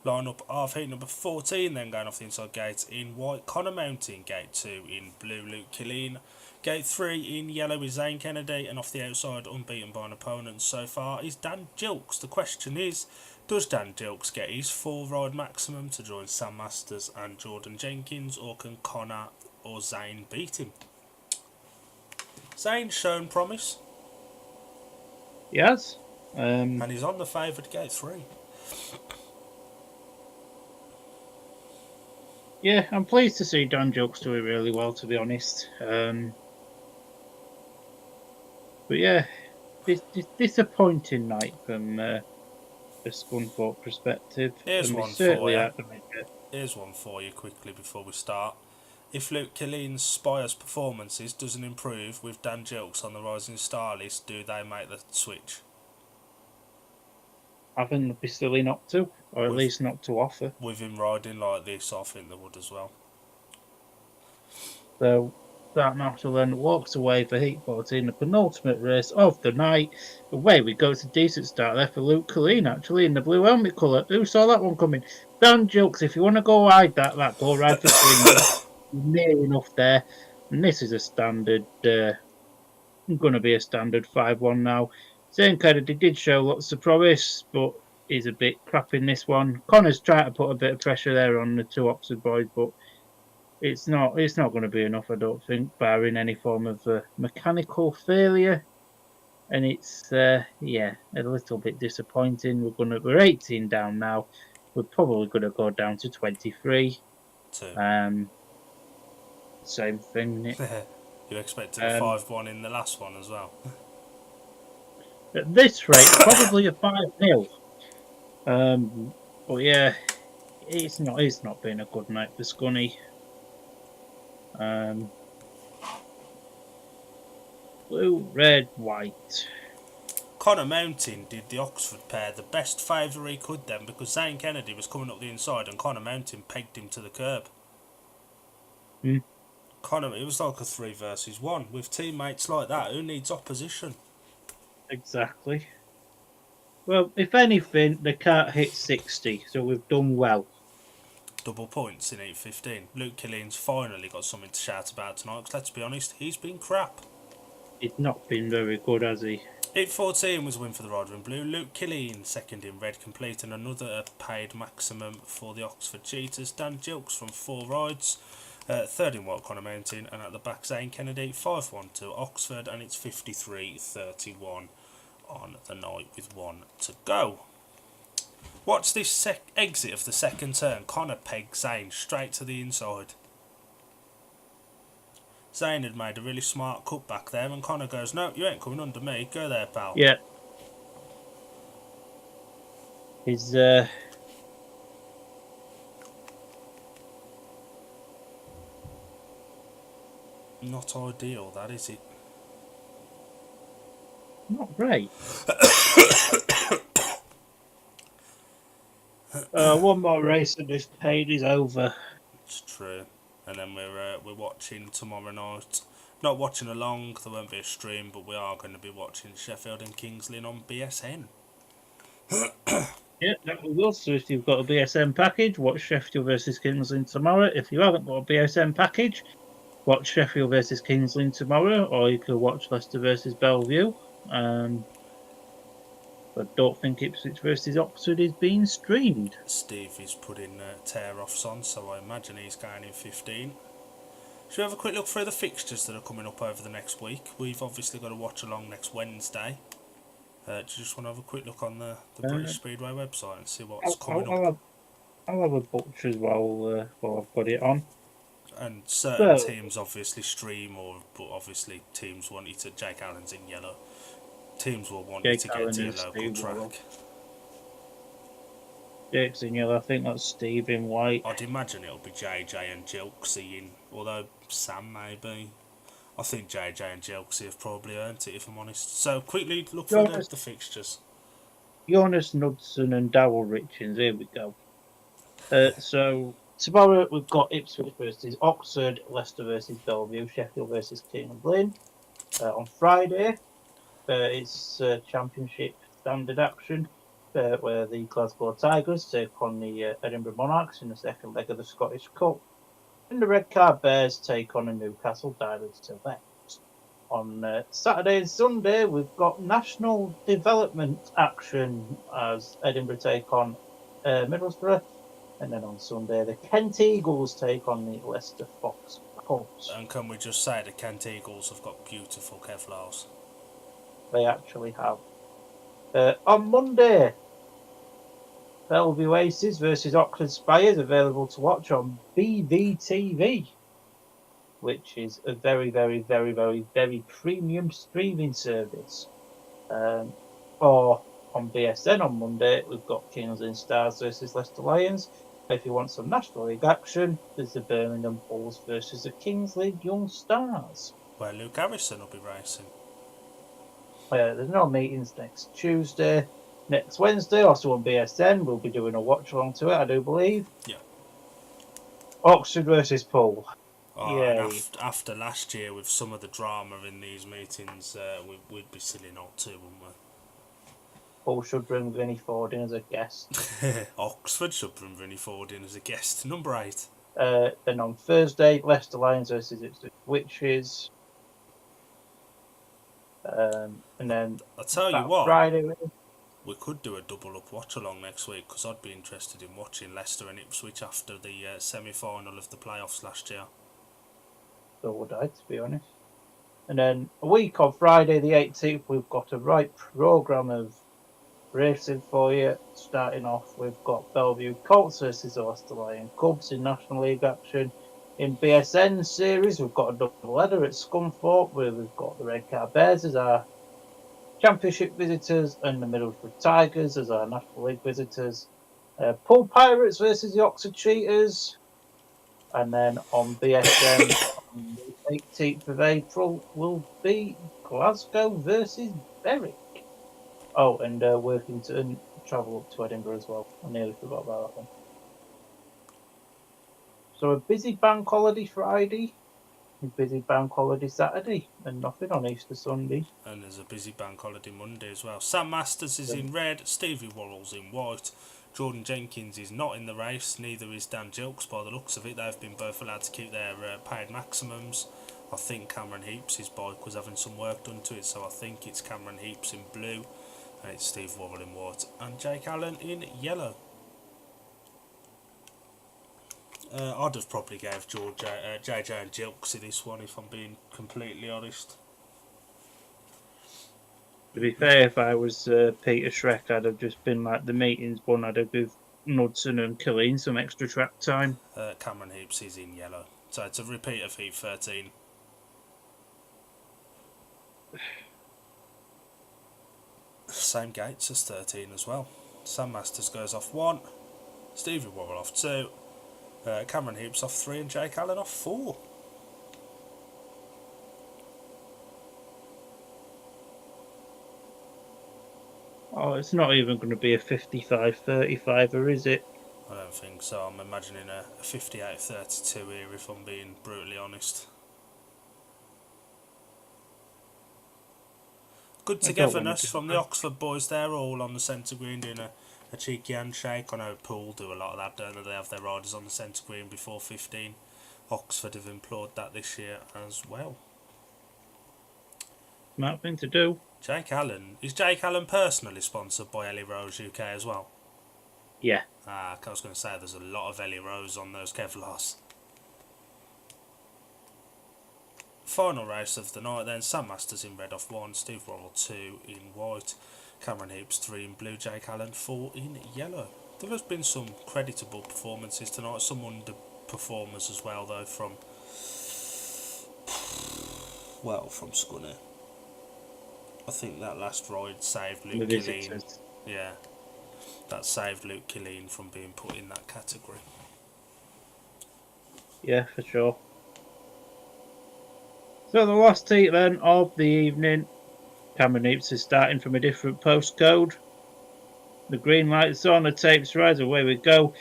Lineup of heat number 14, then going off the inside gate in white, Connor Mountain. Gate 2 in blue, Luke Killeen. Gate 3 in yellow is Zane Kennedy, and off the outside, unbeaten by an opponent so far, is Dan Gilks. The question is, does Dan Gilks get his 4-ride maximum to join Sam Masters and Jordan Jenkins, or can Connor or Zane beat him? Zane's shown promise. Yes. And he's on the favoured gate 3. Yeah, I'm pleased to see Dan Jokes doing really well, to be honest. But yeah, disappointing night from a Scunthorpe perspective. Here's one for you. Here's one for you quickly before we start. If Luke Killeen's Spires performances doesn't improve with Dan Jilks on the rising star list, do they make the switch? I think they'd be silly not to, or at least not to offer. With him riding like this, I think they would as well. So that matter then walks away for Heat 14, the penultimate race of the night. Away we go. It's a decent start there for Luke Killeen, actually, in the blue helmet colour. Who saw that one coming? Dan Jilks, if you want to go ride that go ride for Killeen. Near enough there. And this is a standard, going to be a standard 5-1 now. Zane Kennedy did show lots of promise, but he's a bit crap in this one. Connor's trying to put a bit of pressure there on the two Oxford boys, but it's not going to be enough, I don't think, barring any form of mechanical failure. And it's a little bit disappointing. We're 18 down now. We're probably going to go down to 23. Same thing. You expected a 5-1 in the last one as well? At this rate, probably a 5-0. But yeah, it's not been a good night for Scunny. Blue, red, white. Connor Mountain did the Oxford pair the best favour he could then, because Zane Kennedy was coming up the inside and Connor Mountain pegged him to the curb. Connor, it was like a 3 versus 1. With teammates like that, who needs opposition? Exactly. Well, if anything, the can't hit 60, so we've done well. Double points in 8-15. Luke Killeen's finally got something to shout about tonight, because let's be honest, he's been crap. He's not been very good, has he? 8-14 was a win for the rider in blue. Luke Killeen, second in red, completing another paid maximum for the Oxford Cheetahs. Dan Jilks from 4 rides. Third in white, Connor Mountain, and at the back, Zane Kennedy, 5-1 to Oxford, and it's 53-31 on the night with 1 to go. Watch this exit of the second turn. Connor pegs Zane straight to the inside. Zane had made a really smart cutback there, and Connor goes, "No, you ain't coming under me. Go there, pal." Yeah. He's not ideal, that is it? Not great. One more race and this paid is over. It's true. And then we're watching tomorrow night. Not watching along, there won't be a stream, but we are going to be watching Sheffield and Kings Lynn on BSN. Yeah, that we will. So if you've got a BSN package, watch Sheffield versus Kings Lynn tomorrow. If you haven't got a BSN package, watch Sheffield versus Kings Lynn tomorrow, or you could watch Leicester versus Bellevue. I don't think Ipswich versus Oxford is being streamed. Steve is putting tear-offs on, so I imagine he's going in 15. Should we have a quick look through the fixtures that are coming up over the next week? We've obviously got to watch along next Wednesday. Do you just want to have a quick look on the British Speedway website and see what's coming up? I'll have a butcher as well while I've got it on. And certain teams obviously stream, but obviously teams want you to... Jake Allen's in yellow. Teams will want you to get to your local track. Jake's in yellow, I think that's Steve in white. I'd imagine it'll be JJ and Jilksy in, although Sam maybe. I think JJ and Jilksy have probably earned it, if I'm honest. So quickly look for the fixtures. Jonas Knudsen and Darryl Richards, here we go. So tomorrow we've got Ipswich versus Oxford, Leicester versus Bellevue, Sheffield versus Kings Lynn. On Friday, it's Championship standard action. where the Glasgow Tigers take on the Edinburgh Monarchs in the second leg of the Scottish Cup. And the Redcar Bears take on the Newcastle Divers Select. On Saturday and Sunday, we've got national development action as Edinburgh take on Middlesbrough. And then on Sunday, the Kent Eagles take on the Leicester Fox Cubs. And can we just say the Kent Eagles have got beautiful Kevlars? They actually have. On Monday, Bellevue Aces versus Oxford Spires, available to watch on BVTV, which is a very, very, very, very, very premium streaming service. Or on BSN on Monday, we've got Kings and Stars versus Leicester Lions. If you want some National League action, there's the Birmingham Bulls versus the Kings League Young Stars. Where Luke Harrison will be racing. There's no meetings next Tuesday. Next Wednesday, also on BSN, we'll be doing a watch along to it, I do believe. Yeah. Oxford versus Poole. And after last year, with some of the drama in these meetings, we'd be silly not to, wouldn't we? Poole should bring Vinnie Ford in as a guest. Oxford should bring Vinnie Ford in as a guest. Number 8. Then on Thursday, Leicester Lions versus Ipswich Witches. And then I'll tell you what, Friday, we could do a double up watch along next week, because I'd be interested in watching Leicester and Ipswich after the semi-final of the playoffs last year. so would I, to be honest. And then a week on Friday the 18th, we've got a right programme of racing for you. Starting off, we've got Bellevue Colts versus the Leicester Lion Cubs in National League action. In BSN series, we've got a double header at Scunthorpe, where we've got the Redcar Bears as our Championship visitors and the Middlesbrough Tigers as our National League visitors. Poole Pirates versus the Oxford Cheetahs. And then on BSN on the 18th of April will be Glasgow versus Berwick. Oh, and Workington travel up to Edinburgh as well. I nearly forgot about that one. So a busy bank holiday Friday, a busy bank holiday Saturday, and nothing on Easter Sunday. And there's a busy bank holiday Monday as well. Sam Masters is in red, Stevie Worrell's in white, Jordan Jenkins is not in the race, neither is Dan Gilks by the looks of it. They've been both allowed to keep their paid maximums. I think Cameron Heaps, his bike, was having some work done to it, so I think it's Cameron Heaps in blue, and it's Steve Worrell in white, and Jake Allen in yellow. I'd have probably gave JJ and Gilks this one, if I'm being completely honest. To be fair, if I was Peter Schreck, I'd have just been like the meetings one. I'd have given Knudsen and Killeen some extra track time. Cameron Heaps is in yellow, so it's a repeat of Heat 13. Same gates as 13 as well. Sam Masters goes off 1, Stevie Worrell off 2, Cameron Heaps off 3, and Jake Allen off 4. Oh, it's not even going to be a 55-35er, is it? I don't think so. I'm imagining a 58-32 here, if I'm being brutally honest. Good togetherness from the Oxford boys there, all on the centre green doing a cheeky handshake. I know Poole do a lot of that, don't they? They have their riders on the centre green before 15. Oxford have implored that this year as well. Smart thing to do. Jake Allen. Is Jake Allen personally sponsored by Ellie Rose UK as well? Yeah. I was going to say there's a lot of Ellie Rose on those Kevlars. Final race of the night then, Sam Masters in red off 1, Steve Worrell 2 in white, Cameron Heaps 3 in blue, Jake Allen 4 in yellow. There has been some creditable performances tonight, some underperformers as well though from Scunny. I think that last ride saved Luke Killeen. Yeah, that saved Luke Killeen from being put in that category. Yeah, for sure. So the last heat then of the evening, Cameron Heaps is starting from a different postcode. The green light's on, the tape's rise, away we go.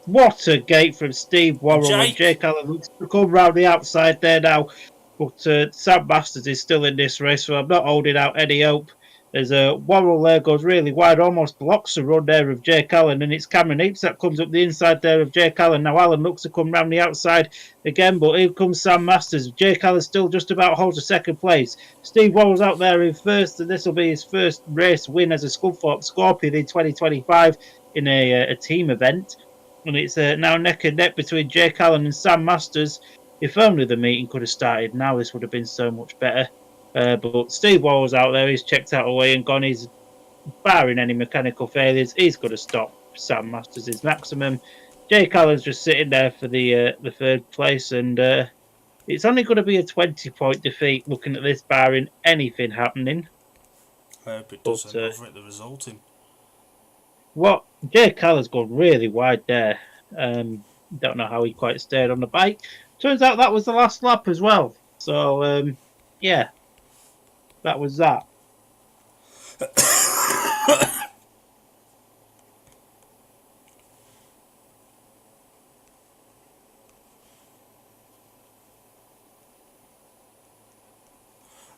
What a gate from Steve Worrell, and Jake Allen looks to come round the outside there now. But Sam Masters is still in this race, so I'm not holding out any hope. There's a Worrell there, goes really wide, almost blocks the run there of Jake Allen, and it's Cameron Heaps that comes up the inside there of Jake Allen. Now Allen looks to come round the outside again, but here comes Sam Masters. Jake Allen still just about holds a second place. Steve Worrell's out there in first, and this will be his first race win as a Scunthorpe Scorpion in 2025 in a team event. And it's now neck and neck between Jake Allen and Sam Masters. If only the meeting could have started now, this would have been so much better. But Steve Wall's out there. He's checked out away and gone. He's barring any mechanical failures. He's going to stop Sam Masters' his maximum. Jake Allen's just sitting there for the third place, and it's only going to be a 20-point defeat. Looking at this, barring anything happening. I hope it doesn't overrate the resulting. What Jake Allen's gone really wide there. Don't know how he quite stayed on the bike. Turns out that was the last lap as well. So yeah. That was that.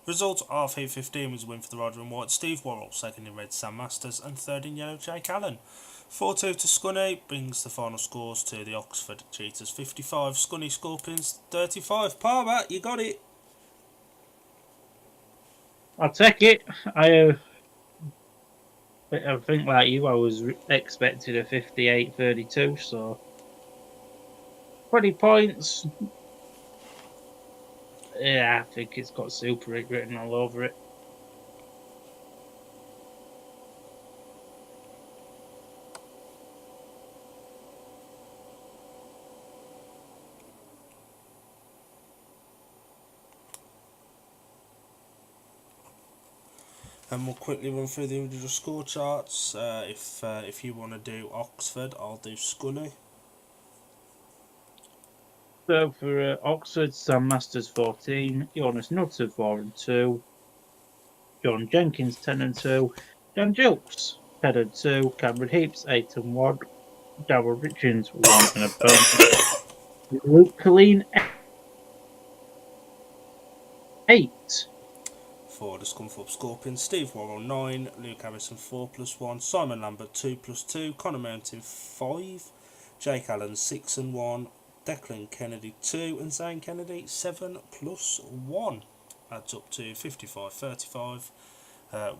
Result of Heat 15 was a win for the Rider in White, Steve Worrell, second in red Sam Masters, and third in yellow Jake Allen. 4-2 to Scunny brings the final scores to the Oxford Cheetahs 55, Scunny Scorpions 35. Palmer, you got it. I'll take it. I think like you, I was expecting a 58-32, so 20 points. Yeah, I think it's got Super Rig written all over it. And we'll quickly run through the individual score charts. If you want to do Oxford, I'll do Scunny. So for Oxford, Sam Masters 14, Jonas Nutter 4 and 2, John Jenkins 10 and 2, Dan Jilks 10 and 2, Cameron Heaps 8 and 1, Darryl Richards 1 and a bonus, Luke Colleen 8. For the Scunthorpe Scorpions, Steve Worrell 9, Luke Harrison 4+1, Simon Lambert 2+2, Connor Mountain 5, Jake Allen 6 and 1, Declan Kennedy 2 and Zane Kennedy 7+1. Adds up to 55-35.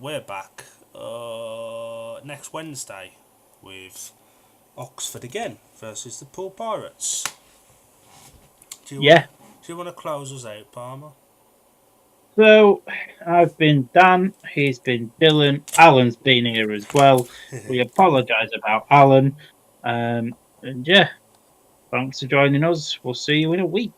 We're back next Wednesday with Oxford again versus the Poole Pirates. Do you want to close us out, Palmer? So, I've been Dan, he's been Dylan, Alan's been here as well. We apologise about Alan. And yeah, thanks for joining us. We'll see you in a week.